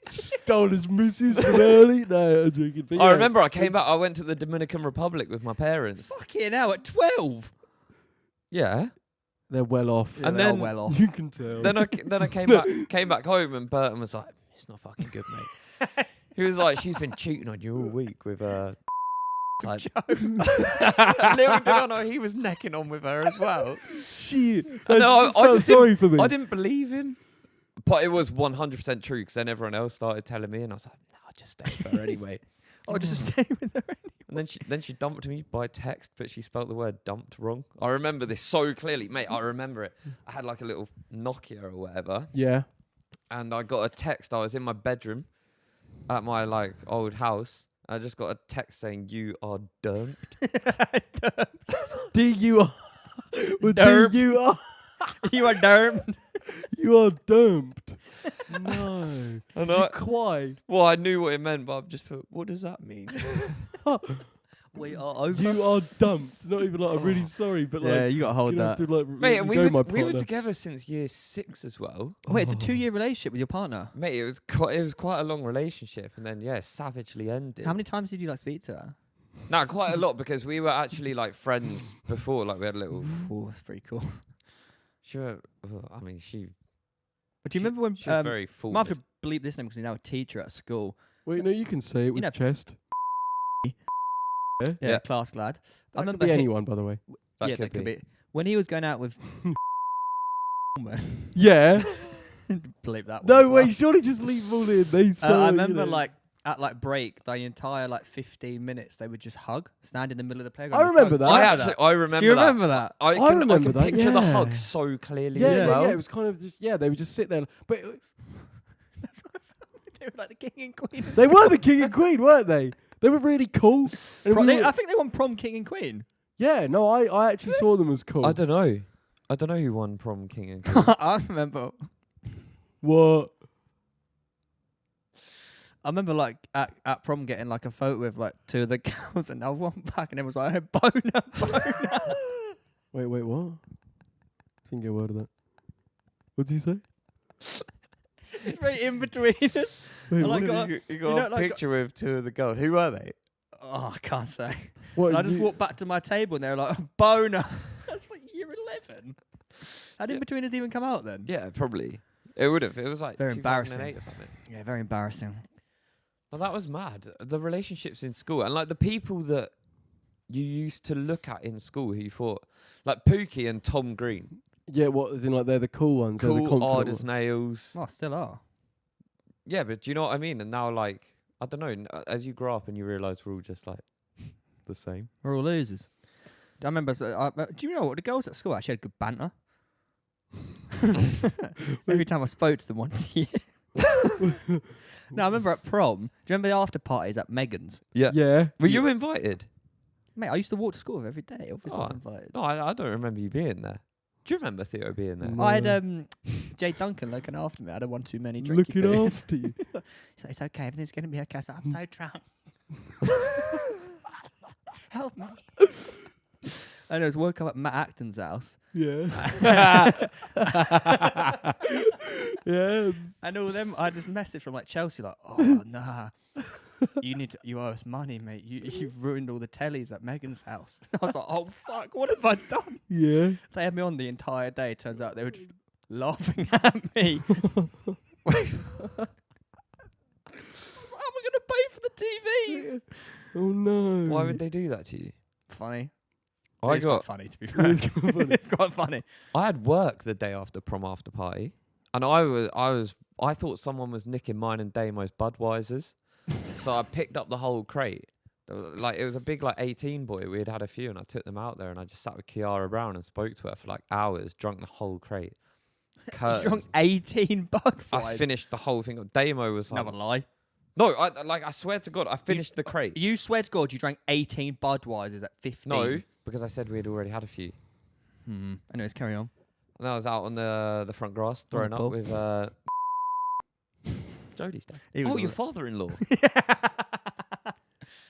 Stole his missus from early. No, I'm joking. But I yeah, remember I came back. I went to the Dominican Republic with my parents. Fucking hell, at 12. Yeah. they're well off. Yeah, And they are then- well off. You can tell. Then I came back home, and Burton was like, "It's not fucking good, mate." He was like, "She's been cheating on you all week with like, little did I know he was necking on with her as well. Shit. No, I felt just sorry for me. I didn't believe him, but it was 100% true because then everyone else started telling me, and I was like, "No, I'll just stay with her anyway." Oh, just stay with her. And then she dumped me by text, but she spelt the word dumped wrong. I remember this so clearly, mate. I remember it. I had like a little Nokia or whatever, Yeah. and I got a text. I was in my bedroom at my like old house. I just got a text saying, "You are dumped." D-U-R. Well, Derp. D-U-R. You are derp. You are dumped. No. And Did you cry? well, I knew what it meant, but I just thought, what does that mean? We are over. You are dumped. Not even like, I'm really sorry, but like, Yeah, you got to hold you have that. to, like, Mate, let and me we go, my were partner. together since year 6 as well. Oh, wait, it's a 2-year relationship with your partner. Mate, it was quite a long relationship, and then savagely ended. How many times did you like speak to her? No, quite a lot because we were actually like friends before. Like we had a little. Oh, that's pretty cool. I mean, she. But do you remember when She was very full. I might have to bleep this name because he's now a teacher at school. Wait, no, you can say it with know- chest. Yeah. Yeah, class lad. I That remember could be he- anyone, by the way. yeah, that could be. When he was going out with Yeah. bleep that one. No as well. way. Surely just leave them all in. They so. I you remember know. like at like break, the entire like 15 minutes they would just hug, stand in the middle of the playground. I just remember hug. that. I remember. Do you remember that? I I can remember that, picture the yeah. hug so clearly Yeah, as yeah, well. yeah. It was kind of just they would just sit there, but That's what I felt. They were like the king and queen. of they school. were the king and queen, weren't they? They were really cool. And we were- I think they won prom king and queen. yeah, no, I actually saw them as cool. I don't know. I don't know who won prom king and queen. I remember. What? I remember like at prom getting like a photo with like 2 of the girls, and I went back and it was like, boner. Wait, what? Didn't get a word of that. What did you say? It's right in between us. Wait, I like what? got- you you got know, a like- picture with 2 of the girls. Who were they? Oh, I can't say. What, And I just you- walked back to my table and they were like, boner. That's like year 11. How did In Between Us even come out then? Yeah, probably. It would have. It was like Very 2008 or something. Yeah, very embarrassing. Well, that was mad. The relationships in school and like the people that you used to look at in school who you thought like Pookie and Tom Green, Yeah, what? As in, like, they're the cool ones. they're the cool, confident hard ones. as nails. Oh, still are. Yeah, but do you know what I mean? And now, like, I don't know. As you grow up and you realise we're all just like the same. We're all losers. I remember, do you know what? The girls at school actually had good banter. Every time I spoke to them once a year. No, I remember at prom. Do you remember the after parties at Megan's? Yeah. Yeah. Were you invited? Mate, I used to walk to school every day. Obviously, I was Oh, invited. No, I don't remember you being there. Do you remember Theo being there? No. I had Jay Duncan looking after me. I had a one too many drinky Looking beers. after you. So it's okay. Everything's going to be okay. So I'm so drunk. Help me. And I was woke up at Matt Acton's house. Yeah. Yeah. And all them, I had this message from like Chelsea, like, oh nah, you owe us money, mate. You've ruined all the tellies at Megan's house. I was like, oh fuck, what have I done? Yeah. They had me on the entire day. Turns out they were just laughing at me. I was like, how am I going to pay for the TVs? Oh no. Why would they do that to you? funny. I It's got quite funny, to be fair. It's quite funny. I had work the day after prom after party, and I thought someone was nicking mine and Damo's Budweisers, so I picked up the whole crate. Like it was a big 18 boy. We had a few, and I took them out there, and I just sat with Kiara Brown and spoke to her for hours, drunk the whole crate. You drunk 18 Budweiser. I finished the whole thing. Damo was like, Never lie. no, I swear to God, I finished the crate. You swear to God you drank 18 Budweisers at 15? No, because I said we had already had a few. Anyways, carry on. And I was out on the front grass throwing the up pub. with Jodie's dad. He was Oh, a- your father-in-law.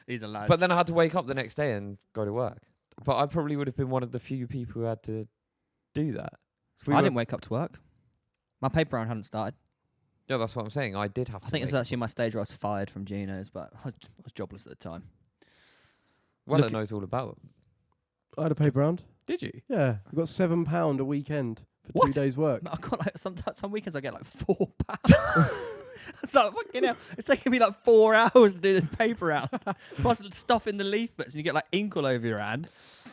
He's a lad. But then I had to wake up the next day and go to work. But I probably would have been one of the few people who had to do that. So I didn't wake up to work. My paper round hadn't started. Yeah, that's what I'm saying. I did have to. I think it was wake actually my stage where I was fired from Gino's, but I was jobless at the time. Wella Look- knows all about it. I had a paper round. Did you? Yeah, I got £7 a weekend for What? 2 days' work. I got some weekends I get £4. It's like fucking hell. It's taking me 4 hours to do this paper round. Plus stuff in the leaflets, and you get ink all over your hand.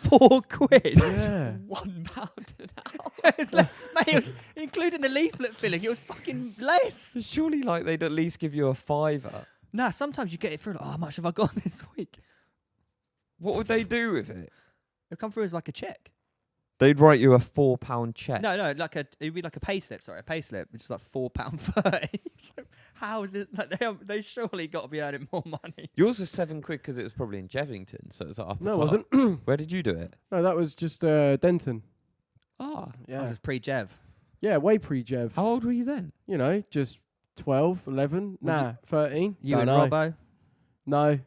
£4. Yeah. £1 an hour. It's mate, it was, including the leaflet filling, it was fucking less. Surely, they'd at least give you a £5. Nah, sometimes you get it through. How much have I got this week? What would they do with it? It'll come through as a check. They'd write you a £4 check. No, it'd be a pay slip. Sorry, a pay slip, which is £4.30. So how is it? They surely got to be earning more money. Yours was £7 because it was probably in Jevington, so it's up. No, it wasn't. Where did you do it? No, that was just Denton. Ah, Yeah. This is pre-Jev. Yeah, way pre-Jev. how old were you then? You know, just 12, 11. Nah, 13. You Don't and know. Robbo. No,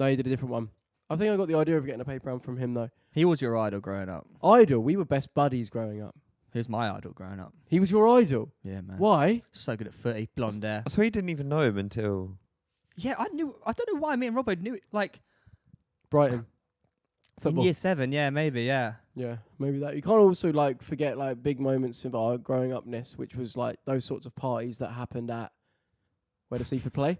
he did a different one. I think I got the idea of getting a paper round from him, though. He was your idol growing up. Idol. We were best buddies growing up. He was my idol growing up. He was your idol. Yeah, man. Why? So good at footy, blonde hair. So you didn't even know him until. Yeah, I don't know why me and Robbo knew it. Brighton. In Football. year 7, yeah, maybe, yeah. Yeah, maybe that. You can't also forget big moments of our growing upness, which was those sorts of parties that happened at where does Seaford play?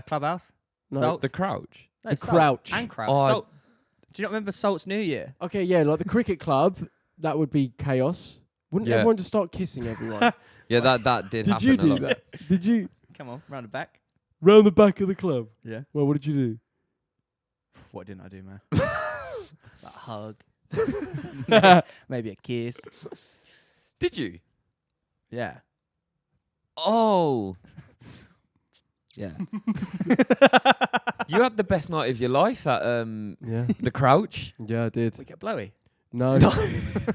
Clubhouse. No, Salts. The Crouch. No, the Salts. Crouch. And Crouch. Oh, Salt. Do you not remember Salt's New Year? Okay, yeah, the cricket club. That would be chaos. Wouldn't Yeah. everyone just start kissing everyone? Yeah, that did happen. Did you a do lot. that? Did you Come on, round the back. round the back of the club? Yeah. Well, what did you do? What didn't I do, man? A hug. Maybe a kiss. Did you? Yeah. Oh. Yeah. You had the best night of your life at Yeah, the Crouch. yeah, I did. We get blowy. No, no,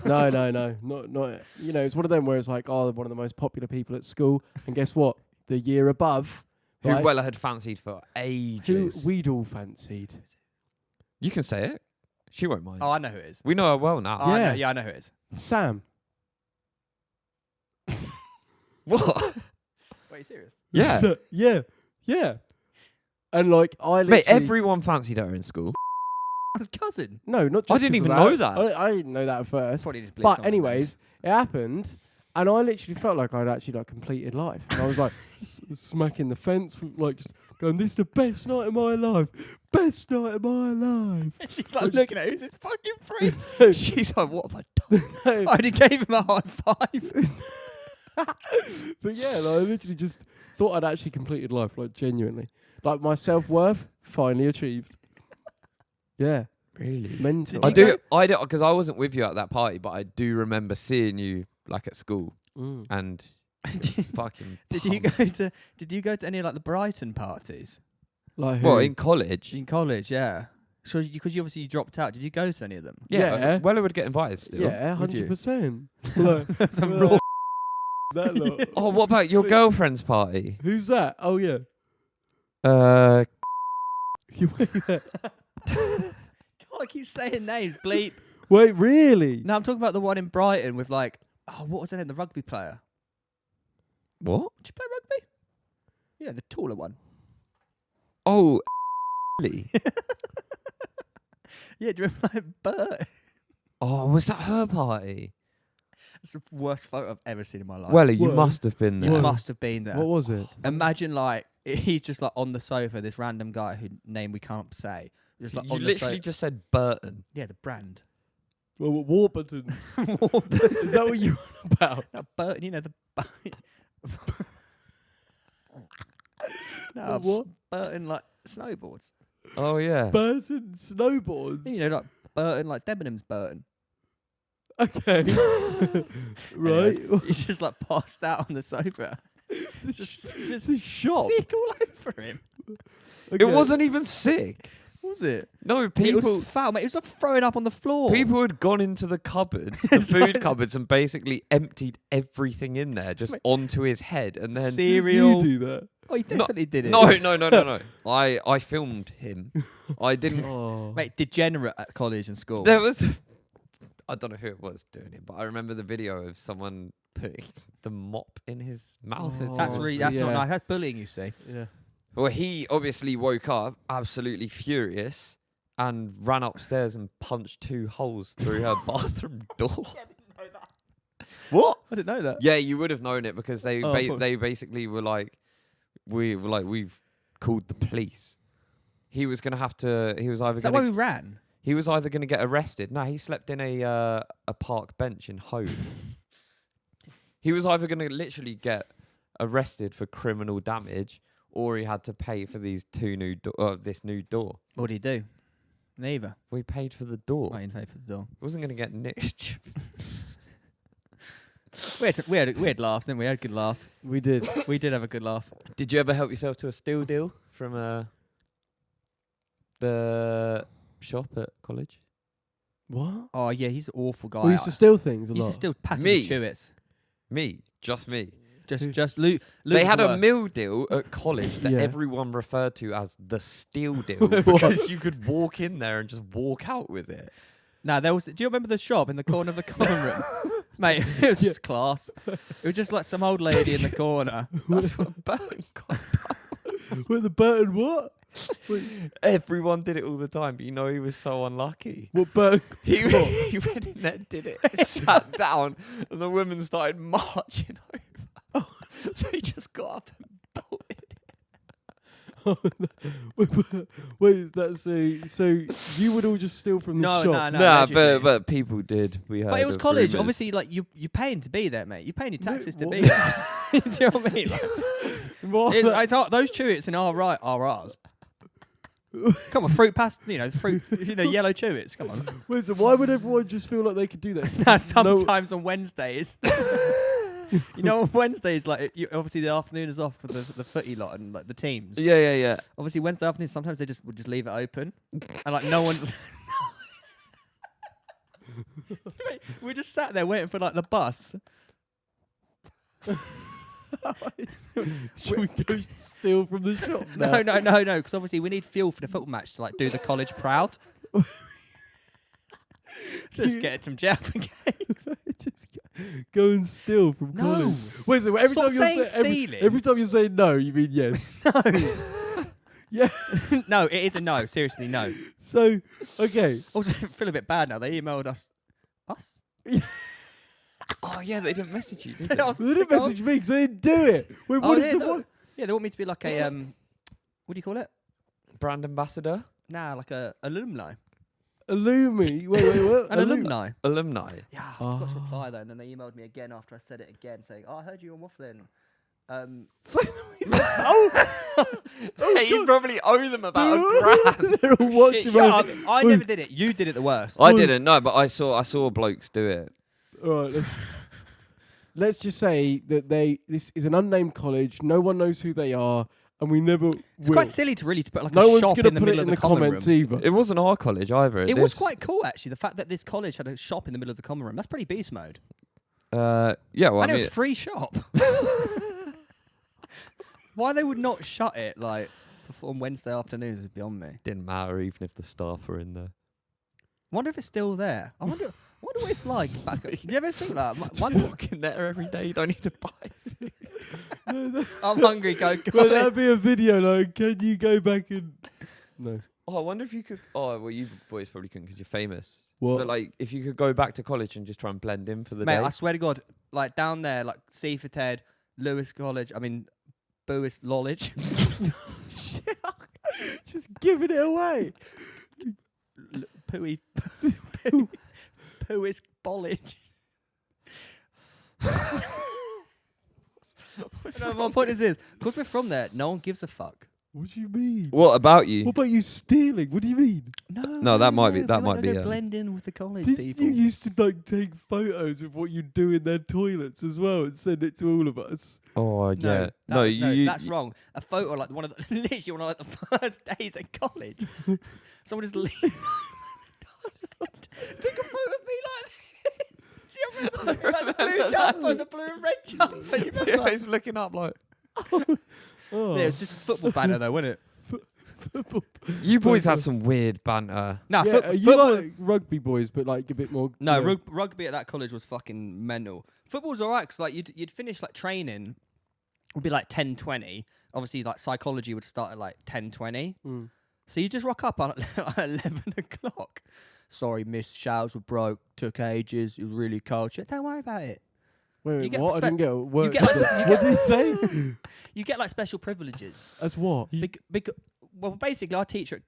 not. You know, it's one of them where it's one of the most popular people at school, and guess what? The year above, Who right, Weller had fancied for who ages. we'd all fancied. You can say it. She won't mind. Oh, I know who it is. We know her well now. Oh, Yeah. I know who it is. Sam. What? Wait, are you serious? Yeah. yeah. And I literally... Mate, everyone fancied her in school. His cousin. No, not just I didn't 'cause even of know that. I didn't know that at first. Probably just bleeped But someone anyways, it happened, and I literally felt like I'd actually completed life. And I was smacking the fence, just going, "This is the best night of my life, best night of my life." She's looking at who's this fucking freak. She's like, what have I done? I just gave him a high five. But yeah, I literally just thought I'd actually completed life, genuinely. My self-worth finally achieved. Yeah, Really? mental. I do, because I wasn't with you at that party, but I do remember seeing you at school Mm. and fucking. Did you go to any of the Brighton parties Like who? Well, in college. in college? Yeah. So because you obviously dropped out, did you go to any of them? Yeah. Weller would get invited still. Yeah, Would you? 100%. Some raw. That lot. Oh, what about your girlfriend's party? Who's that? Oh yeah. God, I keep saying names. Bleep. Wait, really? No, I'm talking about the one in Brighton with what was her name? The rugby player. What? Did you play rugby? Yeah, the taller one. Oh, Lee. Yeah, do you remember Bert? Oh, was that her party? That's the worst photo I've ever seen in my life. Weller, you What? must have been you there. must have been there. What was it? Imagine he's just on the sofa, this random guy whose name we can't say, Just like You on the literally just said Burton. yeah, the brand. Well, Warburtons. Is that what you're on about? No, Burton, you know the. No, What? Burton like snowboards. Oh yeah. Burton snowboards. You know, like Burton, like Debenhams Burton. Okay. Right. Anyway, he's just like passed out on the sofa. just a shop. sick all over him. Okay. It wasn't even sick. Was it? No, It people. was foul, mate. It was like throwing up on the floor. People had gone into the cupboards, the food cupboards, and basically emptied everything in there just onto his head, and then cereal. You do that. Oh, he definitely did it. No. I filmed him. I didn't. Oh. Mate, degenerate at college and school. There was. I don't know who it was doing it, but I remember the video of someone putting the mop in his mouth. Oh. That's Oh, not yeah. nice. That's bullying, you see. Yeah. Well, he obviously woke up absolutely furious and ran upstairs and punched 2 holes through her bathroom door. I didn't know that. What? I didn't know that. Yeah, you would have known it because they Oh, I thought- they basically were like, we've called the police. He was gonna have to. He was either Is that why gonna. we ran? He was either gonna get arrested. No, he slept in a park bench in Hove. He was either gonna literally get arrested for criminal damage, or he had to pay for these 2 new this new door. What did he do? Neither. We paid for the door. I didn't pay for the door. Wasn't gonna get nicked. We had laughs, didn't we? We had a good laugh. We did. We did have a good laugh. Did you ever help yourself to a steal deal from the shop at college? What? Oh yeah, he's an awful guy. We used to steal things a He used lot. to steal packets Me? of Chewits. Me, just me. Just Luke. They had a worst. meal deal at college that Yeah. everyone referred to as the steal deal It because was. you could walk in there and just walk out with it. No, there was. Do you remember the shop in the corner of the common room, mate? It was just class. It was just like some old lady in the corner. That's what Burton got. With the Burton what? Everyone did it all the time, but you know he was so unlucky. What Burton? He went in there, did it, sat down, and the women started marching over. So he just got up and bolted. Wait, is that so you would all just steal from the shop? No, Nah, allegedly. but people did. We heard But it was of college. rumours. Obviously, like you're paying to be there, mate. You're paying your taxes to what? be there. Do you know what I mean? Like, What? those Chewits in our right are ours. Come on, fruit past, yellow Chewits. Come on. Wait, so why would everyone just feel like they could do that? Nah, sometimes on Wednesdays. On Wednesdays, like obviously the afternoon is off for the footy lot and like the teams. Yeah. Obviously Wednesday afternoon, sometimes they would just leave it open, and like no one's. Mate, we just sat there waiting for like the bus. Should we go steal from the shop No, now? no, because obviously we need fuel for the football match to like do the college proud. Just get some Jaffa cakes. Just go and steal from No. college. Wait, so every Stop time you're saying every stealing. time you're saying no, you mean yes. No. Yeah. No, it is a no. Seriously, no. So, okay. Also, I feel a bit bad now. They emailed us. Us? Oh yeah, they didn't message you, did They they? asked They me to didn't go. message me because they didn't do it. Wait, Oh, what yeah, is it? no. Yeah, they want me to be like a what do you call it? Brand ambassador, Nah, like a alumni. Illumi. Wait, what? An alumni. alumni. Yeah, I forgot to reply though, and then they emailed me again after I said it again, saying, "Oh, I heard you on Wafflin." Hey, you probably owe them about £1,000. They're all watching. Shit, shut up. I never did it. You did it the worst. I didn't know, but I saw blokes do it. All right, let's just say that this is an unnamed college. No one knows who they are, and we never. It's quite silly to really to put like No a one's shop gonna in the put it middle in of the common comments room. either. It wasn't our college either. It was quite cool actually. The fact that this college had a shop in the middle of the common room. That's pretty beast mode. Yeah, well, And I it mean, was free shop. Why they would not shut it like on Wednesday afternoons is beyond me. didn't matter even if the staff were in there. Wonder if it's still there. I wonder what it's like back. Do you ever think that? Walk in there every day. You don't need to buy. I'm hungry. Go. Well, that'd be a video. Like, can you go back and? No. Oh, I wonder if you could. Oh, well, you boys probably couldn't because you're famous. What? But like, if you could go back to college and just try and blend in for the Mate, day. I swear to God, like down there, like C for Ted, Lewis College. I mean, Lewis Lollege. Just giving it away. Pooey Pooey's College. No, my point is this: because we're from there, no one gives a fuck. What do you mean? What about you? What about you stealing? What do you mean? No, that might be- if that you might wanna be, go blend in with the college Didn't people. you used to like take photos of what you do in their toilets as well and send it to all of us? Oh yeah. No, that's wrong. A photo like one of the literally one of like the first days at college. Someone just leaned over the toilet, took a photo of me like this. Do you remember like the blue jumper, the blue and red jumper? Do you remember? He's looking up like. Oh. Yeah, it was just football banter though, wasn't it? You boys had some weird banter. Nah, Yeah, you football. like rugby boys, but like a bit more. No, you know, rugby at that college was fucking mental. Football's alright because like you'd finish like training, would be like 10:20. Obviously, like psychology would start at like 10:20. Mm. So you just rock up at 11 o'clock. Sorry, miss, showers were broke, took ages, it was really cold. Don't worry about it. Wait, get what? I didn't get a word. get like What did he say? You get like special privileges. As what? Well, basically, our teacher at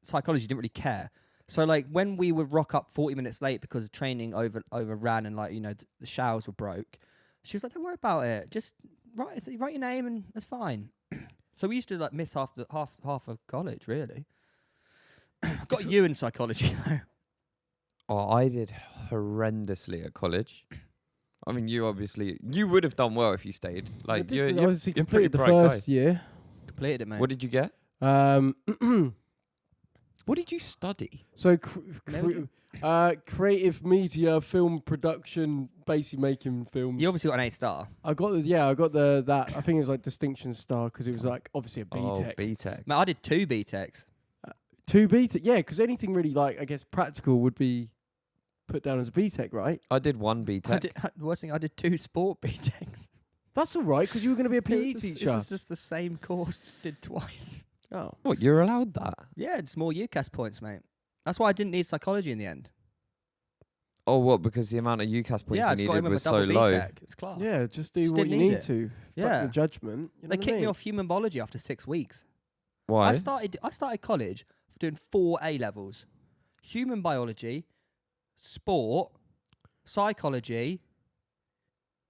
psychology didn't really care. So like when we would rock up 40 minutes late because the training overran and like the showers were broke, she was like, "Don't worry about it. Just write your name and that's fine." So we used to like miss half of college really. Got you in psychology though. Oh, I did horrendously at college. I mean, you would have done well if you stayed. Like I you're obviously you're pretty completed the bright first guy. year. Completed it, mate. What did you get? What did you study? So Never creative media, film production, basically making films. You obviously got an A*. I got that. I think it was like distinction star because it was like obviously a BTEC. Oh, BTEC. Mate, I did 2 BTECs. 2 BTEC, yeah, because anything really like I guess practical would be put down as a BTEC, right? I did 1 BTEC. The worst thing, I did 2 sport BTECs. That's all right because you were going to be a PE This teacher. is just the same course, just did twice. Oh, What, you're allowed that? Yeah, it's more UCAS points, mate. That's why I didn't need psychology in the end. Oh, what? Because the amount of UCAS points Yeah, I you just got in needed with a was so double low. BTEC. It's class. yeah, just do Just what didn't you need need it. to. Yeah. Fuck the judgment. You know They what I kicked me mean? off human biology after 6 weeks. Why? I started college doing 4 A levels: human biology, sport, psychology,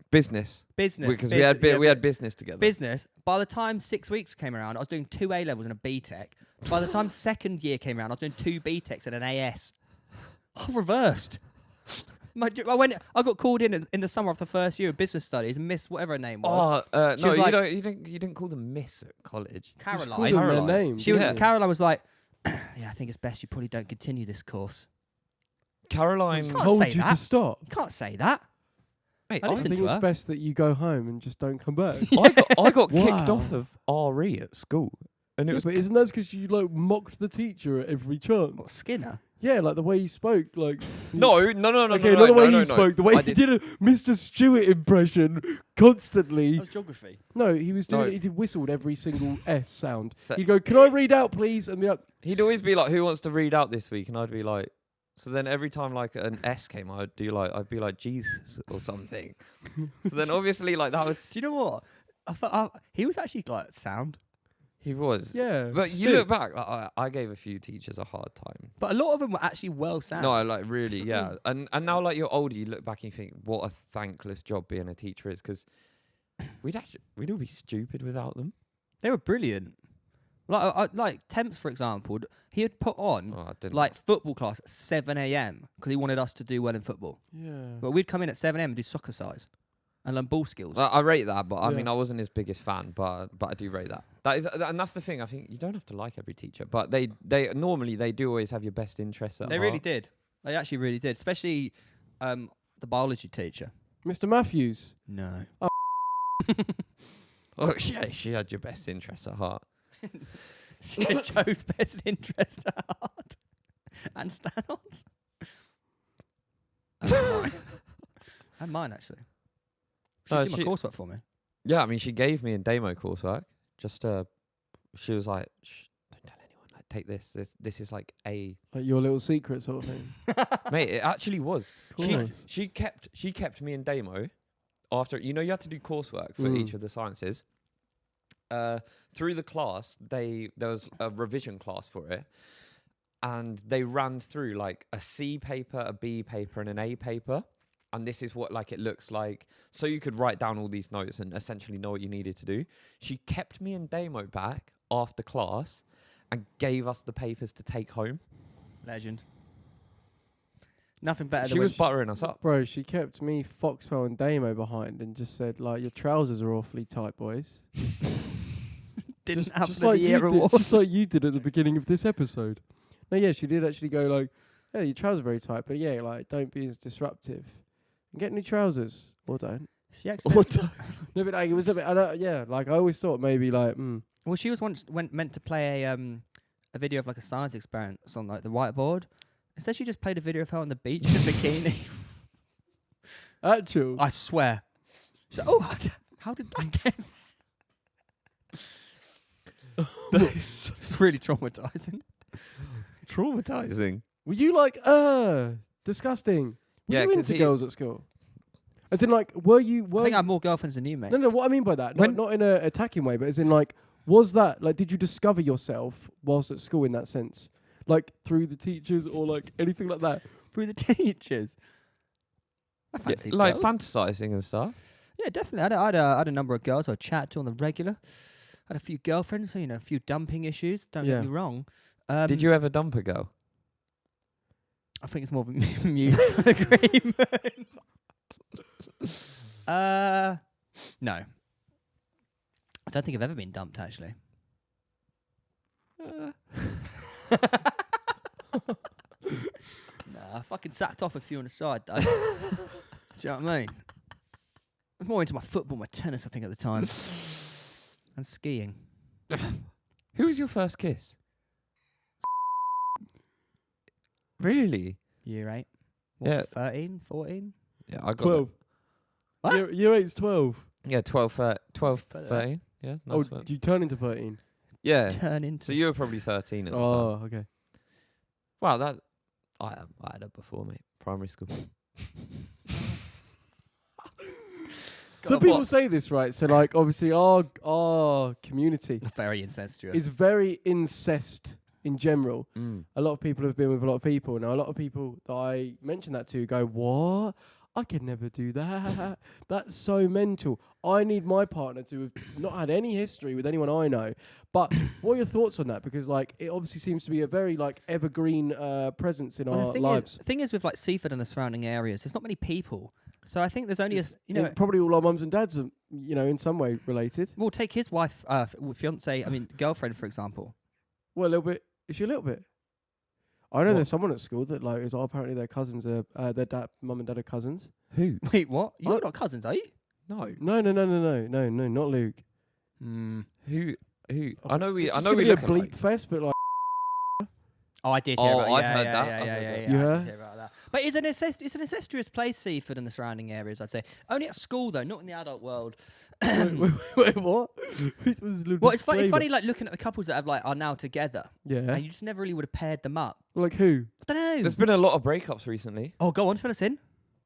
Business. business. Because we had business together. Business. By the time 6 weeks came around, I was doing 2 A levels and a BTEC. By the time second year came around, I was doing 2 BTECs and an AS. I've reversed. I got called in the summer of the first year of business studies and Miss whatever her name was. No, was like- you didn't call them Miss at college. Call them Caroline. their Caroline. name. She was Yeah. Caroline was like, yeah, I think it's best you probably don't continue this course. Caroline. Can't told say you to that. stop. You can't say that. Mate, I I listened think to it's her. best that you go home and just don't come back. I got kicked Wow. off of RE at school, and it Yeah, was but isn't that because you like mocked the teacher at every chance? What, Skinner? Yeah, like the way you spoke, like no. Okay, No, not the way you spoke, the way I he did a Mr. Stewart impression constantly. That was geography. No, he was doing No. it. He did whistled every single S sound. So- He'd go, "Can I read out, please?" And be like, He'd always be like, "Who wants to read out this week?" And I'd be like, so then every time like an S came, I'd be like Jesus or something. So then obviously like that was Do you know what? I thought he was actually like sound, he was. "Yeah." But you still. look back, like, I gave a few teachers a hard time. but a lot of them were actually well sound. No, like really, yeah. And now like you're older, you look back and you think, what a thankless job being a teacher is, because we'd all be stupid without them. They were brilliant. Like Temps, for example, he had put on Oh, I didn't. like football class at 7 a.m. because he wanted us to do well in football. Yeah. But we'd come in at 7 a.m. and do soccer size and learn ball skills. I rate that, but I Yeah. mean, I wasn't his biggest fan, but I do rate that. That is, and that's the thing. I think you don't have to like every teacher, but they normally they do always have your best interests at They heart. really did. They actually really did, especially the biology teacher. Mr. Matthews. No. Oh, she had your best interests at heart. She chose best interest at heart and stand-ons. And mine, actually. She No, did my she- coursework for me. Yeah, I mean, she gave me in demo coursework. Just she was like, "Shh, don't tell anyone. Like, take this. This is like a Like your little secret sort of thing. mate." It actually was. Nice. She kept me in demo after you had to do coursework for each of the sciences. Through the class, there was a revision class for it, and they ran through like a C paper, a B paper, and an A paper. And this is what like it looks like. So you could write down all these notes and essentially know what you needed to do. She kept me in day mode back after class and gave us the papers to take home. Legend. Nothing better than She when was buttering us up. Bro, she kept me, Foxwell and Damo behind and just said, like, your trousers are awfully tight, boys. didn't just, have just the like year you did, award. just like you did at the beginning of this episode. No, yeah, she did actually go like, yeah, your trousers are very tight, but yeah, like, don't be as disruptive. And get new trousers. Or don't. She accidentally No, but like, it was a bit, yeah, like, I always thought maybe like, Well, she was once meant to play a video of like a science experiment on like the whiteboard. Instead, she just played a video of her on the beach in a bikini. actual. I swear. So, oh, how did that get? It's really traumatizing. Traumatizing. Were you like, disgusting? Were Yeah, you 'cause into he- girls at school? As in, like, were you? I think I have more girlfriends than you, mate. No, what I mean by that, When- not in a attacking way, but as in, like, was that, like, did you discover yourself whilst at school in that sense? Like, through the teachers or, like, anything like that? Through the teachers. I Yeah, fancied like girls. fantasizing and stuff. Yeah, definitely. I had a number of girls I chat to on the regular. Had a few girlfriends, a few dumping issues. Don't Yeah. get me wrong. Did you ever dump a girl? I think it's more of a mutual agreement. No. I don't think I've ever been dumped, actually. Nah, I fucking sacked off a few on the side, though. Do you know what I mean? I was more into my football, my tennis, I think, at the time. And skiing. Who was your first kiss? Really? Year 8. Yeah. 13, 14? Yeah, I got 12. it. What? Year 8's 12. Yeah, 12, 12 Put that. 13. Yeah, Oh, nice one. you turn into 13. Yeah. Turn into... So you were probably 13 at the time. Oh, okay. Wow, that I had it before, mate. Primary school. Some people say this, right? So, like, obviously, our community Very incestuous. is very incest in general. Mm. A lot of people have been with a lot of people. Now, a lot of people that I mention that to go, what? I could never do that. That's so mental. I need my partner to have not had any history with anyone I know. But what are your thoughts on that? Because, like, it obviously seems to be a very, like, evergreen presence in our lives. The thing is with, like, Seaford and the surrounding areas, there's not many people. So I think there's only, And probably all our mums and dads are, in some way related. We'll take his wife, fiance, girlfriend, for example. Well, a little bit. Is she a little bit? I know What? there's someone at school that like is apparently their cousins are their mum and dad are cousins. Who? Wait, what? You're What? not cousins, are you? No. No, not Luke. Who? I know we. It's I just know gonna we be a look bleep alike. fest, but like Oh, I did hear Oh, about I've yeah, heard yeah, that. Yeah, I've yeah, heard yeah, that. yeah, You I heard? did hear about that. But it's an incestuous place, Seaford and the surrounding areas, I'd say. Only at school, though, not in the adult world. wait, what? It was a little Well, it's funny, disclaimer. like, looking at the couples that are now together. Yeah. And you just never really would have paired them up. Like who? I don't know. There's been a lot of breakups recently. Oh, go on, fill us in.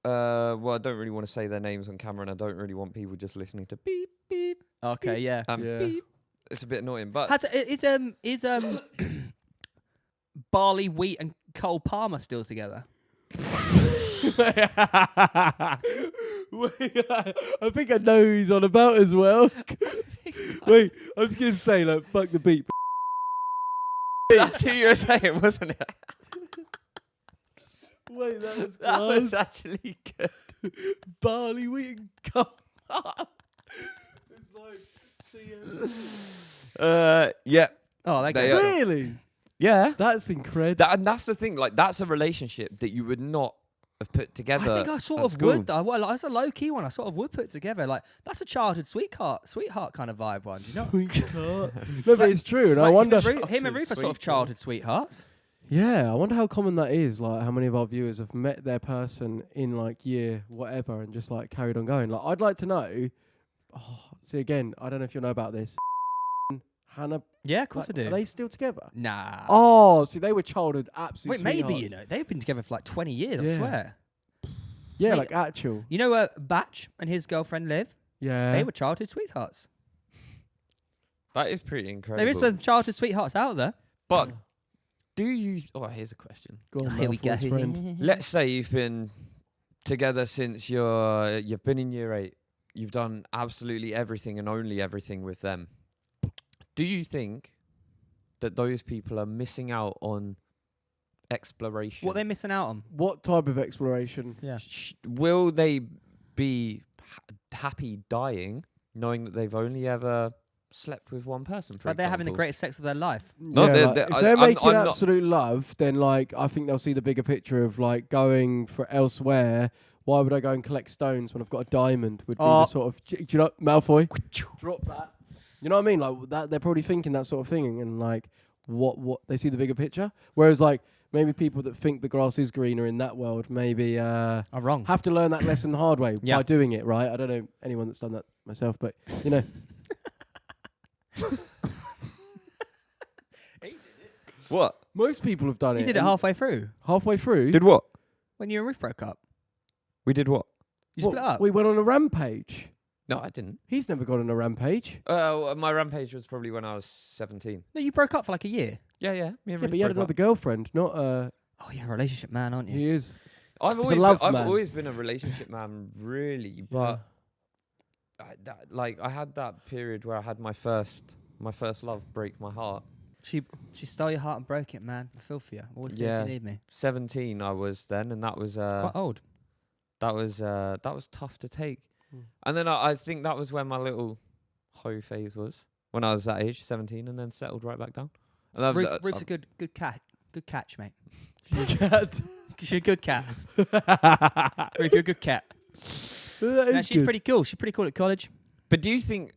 Well, I don't really want to say their names on camera, and I don't really want people just listening to beep beep. Okay, yeah. Yeah. Beep. It's a bit annoying, but Is Barley, Wheat, and Cole Palmer still together? Wait, I think I know who he's on about as well. Wait, I was gonna say like fuck the beat. that's who you were saying, wasn't it? Wait, that was That was class. actually good. Barley, wheat, and cum. It's like CM. Yeah, Oh, they They go. are- Really? yeah. That's incredible. And that's the thing. Like, that's a relationship that you would not have put I together. think I sort at of school. would though. Well, that's a low key one. I sort of would put together. Like that's a childhood sweetheart kind of vibe one. You know? Sweetheart. No, but it's true, and I Like, wonder. him and Ruth are sort of childhood sweethearts. Yeah, I wonder how common that is. Like, how many of our viewers have met their person in like year whatever and just like carried on going. Like, I'd like to know. Oh, see again, I don't know if you'll know about this. Hannah, Yeah, of course like, I do. Are they still together? Nah. Oh, see, they were childhood absolute. Wait, maybe sweethearts. they've been together for like 20 years. Yeah. I swear. Yeah, Mate, like actual. You know, Batch and his girlfriend Liv. Yeah. They were childhood sweethearts. That is pretty incredible. There is some childhood sweethearts out there. But Do you? Oh, here's a question. Go on, Here we go. Malfoy's friend. Let's say you've been together since you've been in year 8. You've done absolutely everything and only everything with them. Do you think that those people are missing out on exploration? What are they missing out on? What type of exploration? Yeah. Will they be happy dying knowing that they've only ever slept with one person, for But they're having the example? greatest sex of their life. No, Yeah, like, if they're making I'm not- absolute love, then like I think they'll see the bigger picture of like going for elsewhere. Why would I go and collect stones when I've got a diamond? Would be the sort of do you know Malfoy? Drop that. You know what I mean? Like that, they're probably thinking that sort of thing, and like what they see the bigger picture. Whereas like maybe people that think the grass is greener in that world maybe Are wrong. have to learn that lesson the hard way Yeah. by doing it. Right? I don't know anyone that's done that myself, but you know. What? Most people have done it. You did it and halfway through halfway through. Did what? when you and Ruth broke up. We did what? You split up. We went on a rampage. No, I didn't. He's never gone on a rampage. My rampage was probably when I was 17. No, you broke up for like a year. Yeah. Me and Yeah, Ruth but you had broke another up. girlfriend, not Oh, you're a relationship man, aren't you? he is. I've He's a love I've man. always been a relationship man, really. But I had that period where I had my first love break my heart. She stole your heart and broke it, man. I feel for you. Always Yeah. if you need me. 17 I was then, and that was Quite old. that was tough to take. Mm. And then I think that was when my little hoe phase was, when I was that age, 17, and then settled right back down. And Ruth's a good cat. Good catch, mate. Cat. She's a good cat. Ruth, you're a good cat. That No, is she's good. pretty cool. She's pretty cool at college. But do you think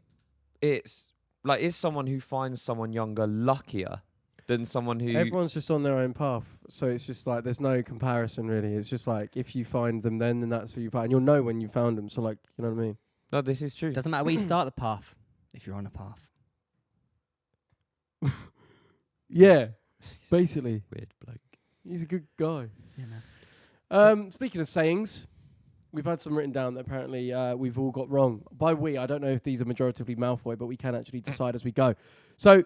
it's like, is someone who finds someone younger luckier than someone who? Everyone's just on their own path, so it's just like there's no comparison really. It's just like if you find them, then that's who you find. And you'll know when you found them. So like, you know what I mean? No, this is true. Doesn't matter where you start the path if you're on a path. Yeah, basically, Weird bloke. he's a good guy. Yeah, man. Speaking of sayings, we've had some written down that apparently we've all got wrong. By we, I don't know if these are majoritively Malfoy, but we can actually decide as we go. So,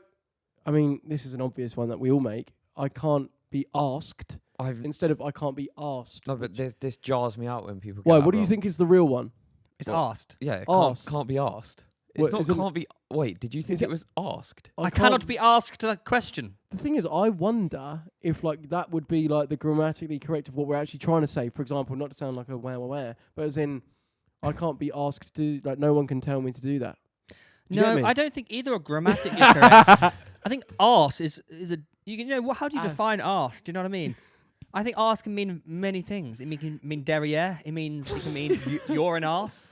I mean, this is an obvious one that we all make. I can't be asked instead of I can't be asked. No, but this jars me out when people. Get Why? that What do you wrong. think is the real one? It's What? asked. Yeah, it Asked. can't be asked. It's What, not isn't- can't be. Wait, did you think Is it it- was asked? I can't- cannot be asked that question. The thing is, I wonder if like that would be like the grammatically correct of what we're actually trying to say. For example, not to sound like a where, but as in, I can't be asked to like no one can tell me to do that. Do you get No, me? I don't think either are grammatically correct. I think arse is a you know how do you define arse? Do you know what I mean? I think arse can mean many things. It can mean derriere. It can mean you're an arse.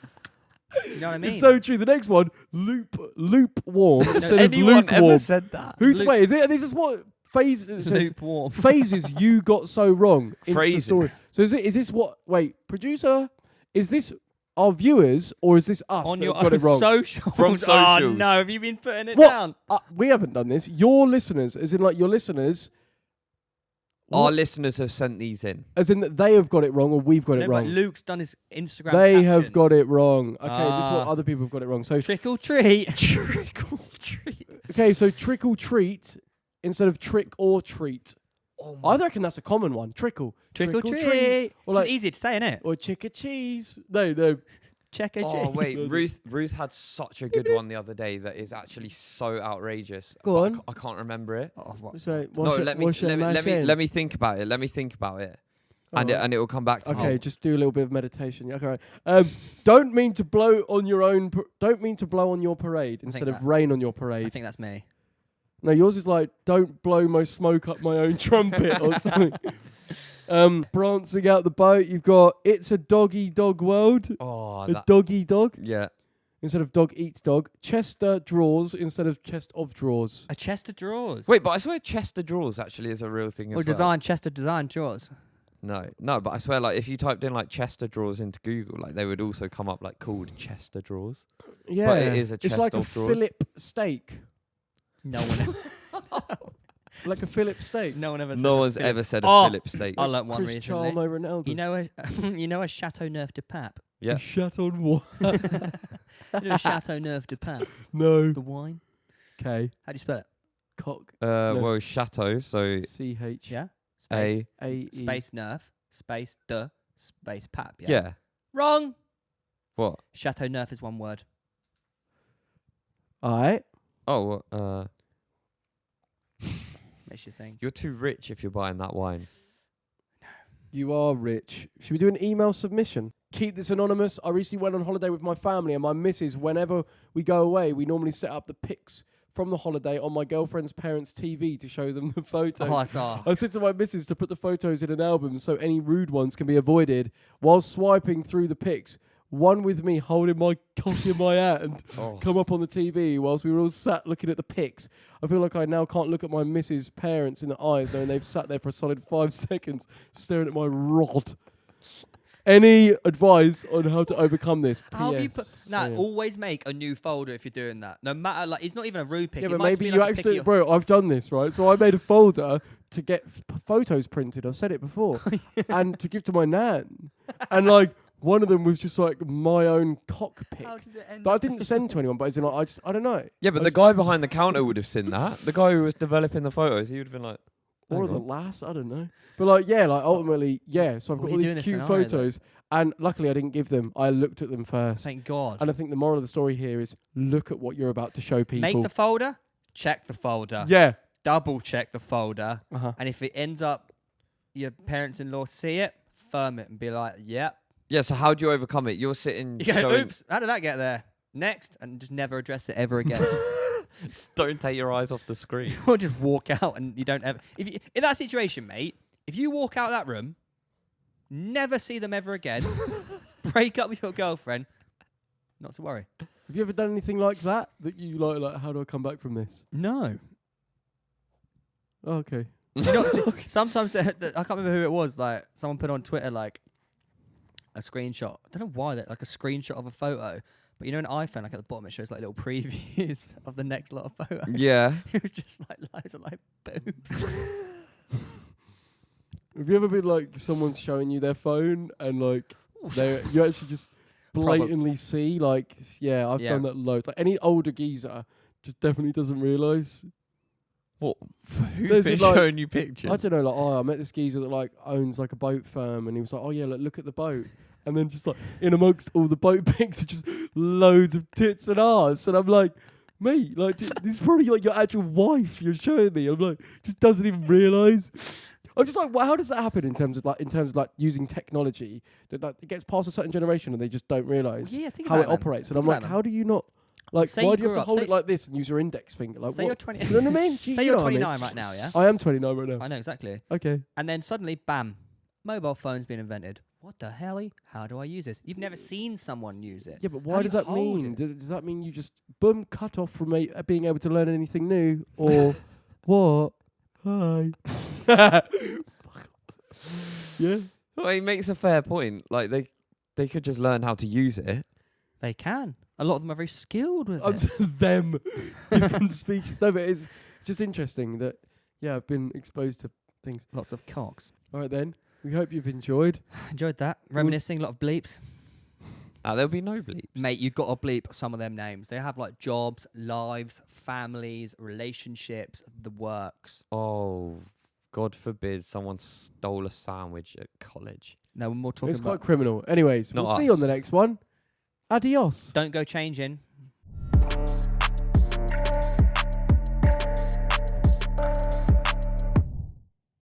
Do you know what I mean? It's so true. The next one, lukewarm instead of Anyone ever lukewarm. said that? Wait, is it? This is what phase it says. lukewarm. Phases you got so wrong. Insta Phrases. story. So is this what? Wait, producer, is this our viewers or is this us On that your have got it wrong? socials. From Oh socials. no, have you been putting it What? down? We haven't done this. Your listeners, as in like your listeners, Our what- listeners have sent these in. as in that they have got it wrong or we've got No, it but wrong. Luke's done his Instagram. They have captions. got it wrong. Okay, this is what Ah. other people have got it wrong. So Trick or treat. Trick or treat. okay, so trick or treat instead of trick or treat. Oh I reckon that's a common one. Trickle. Trick or treat. Or It's like easy to say, isn't it? or chick or cheese. No. Check or Oh treat. wait, Ruth had such a good one the other day that is actually so outrageous. Go but on. I can't remember it. Oh, what? So No, let me think about it. Let me think about it, and it will come back to me. Okay, just do a little bit of meditation. Yeah, okay. Right. Don't mean to blow on your own. Don't mean to blow on your parade instead of that- rain on your I parade. think that's me. No, yours is like don't blow my smoke up my own trumpet or something. Prancing out the boat, you've got it's a doggy dog world. Oh, A doggy dog yeah. instead of dog eats dog. Chester drawers instead of chest of drawers. A chest of drawers. Wait, but I swear Chester drawers actually is a real thing as Or well. design chest of design drawers. No, but I swear, like if you typed in like Chester drawers into Google, like they would also come up like called Chester drawers. Yeah, it is a it's chest like a of drawers. Philip steak. No one. Like a Philip steak. No one ever. No one's ever said a Oh, Philip steak. I learnt one Cristiano recently. Ronaldo. You know a Chateau Neuf de Pape. Yeah. Shut on what? You know Chateau Neuf de Pape, No. the wine. Okay. How do you spell it? cock. Well, chateau. So CH. Yeah. A. Space nerf. Space space pap. Yeah. Yeah. Wrong. What? Chateau nerf is one word. All right. Oh. Makes you think. You're too rich if you're buying that wine. You are rich. Should we do an email submission? Keep this anonymous. I recently went on holiday with my family and my missus. Whenever we go away, we normally set up the pics from the holiday on my girlfriend's parents' TV to show them the photos. Oh, I saw. I said to my missus to put the photos in an album so any rude ones can be avoided. While swiping through the pics, one with me holding my cock in my hand come up on the TV whilst we were all sat looking at the pics. I feel like I now can't look at my missus' parents in the eyes knowing they've sat there for a solid 5 seconds staring at my rod. Any advice on how to overcome this? How have you PS. put? Always make a new folder if you're doing that. No matter, like, it's not even a rude pic. Yeah, It but might maybe be you like a pic actually, of bro, I've done this, right? So I made a folder to get photos printed. I've said it before. And to give to my nan. And like, one of them was just like my own cock pic. How did it end? But I didn't send to anyone, but as in, like, I don't know. Yeah, but the guy behind the counter would have seen that. The guy who was developing the photos, he would have been like, Or hang the on. last, I don't know. But like, yeah, like ultimately, yeah. So I've What got do all you do in these a cute scenario, photos. And luckily I didn't give them. I looked at them first. Thank God. And I think the moral of the story here is look at what you're about to show people. Make the folder. Check the folder. Yeah. Double check the folder. Uh-huh. And if it ends up your parents-in-law see it, firm it and be like, yep. Yeah, so how do you overcome it? You're sitting You go, showing... oops, how did that get there? Next, and just never address it ever again. Don't take your eyes off the screen. Or just walk out and you don't ever... If you, in that situation, mate, if you walk out that room, never see them ever again, break up with your girlfriend, not to worry. Have you ever done anything like that? That you like how do I come back from this? No. Oh, okay. Do you know what, sometimes, I can't remember who it was, like, someone put on Twitter, like, a screenshot. I don't know why, that like a screenshot of a photo. But you know, an iPhone, like at the bottom, it shows like little previews of the next lot of photos. Yeah. It was just like loads of like boobs. Have you ever been like someone's showing you their phone and like you actually just blatantly see like I've done that loads. Like any older geezer just definitely doesn't realise. What? Who's There's been like- showing you pictures? I don't know, like I met this geezer that like owns like a boat firm and he was like, oh yeah, look at the boat. And then just like in amongst all the boat pics are just loads of tits and arse. And I'm like, mate, like this is probably like your actual wife you're showing me. I'm like, just doesn't even realise. I'm just like, well, how does that happen in terms of like using technology that it gets past a certain generation and they just don't realise Think how about it them. operates? Think And I'm about like, them. how do you not like? Say Why you do you have grew to up- hold say- it like this and use your index finger? Like, Say what? you're 20. You know what I mean? Say you're 29 right now, yeah? I am 29 right now. I know exactly. Okay. And then suddenly, bam, mobile phone's been invented. What the hell? How do I use this? You've never seen someone use it. Yeah, but How why do does you that hold mean? it? Does that mean you just boom cut off from being able to learn anything new, or what? Hi. Yeah. Well, he makes a fair point. Like they could just learn how to use it. They can. A lot of them are very skilled with it. Them different speeches. No, but it's just interesting that I've been exposed to things. Lots of cocks. All right then. We hope you've enjoyed. Enjoyed that. Reminiscing, a lot of bleeps. There'll be no bleeps. Mate, you've got to bleep some of them names. They have like jobs, lives, families, relationships, the works. Oh, God forbid someone stole a sandwich at college. No, we're more talking It's about... quite criminal. Anyways, Not we'll see you on the us. next one. Adios. Don't go changing.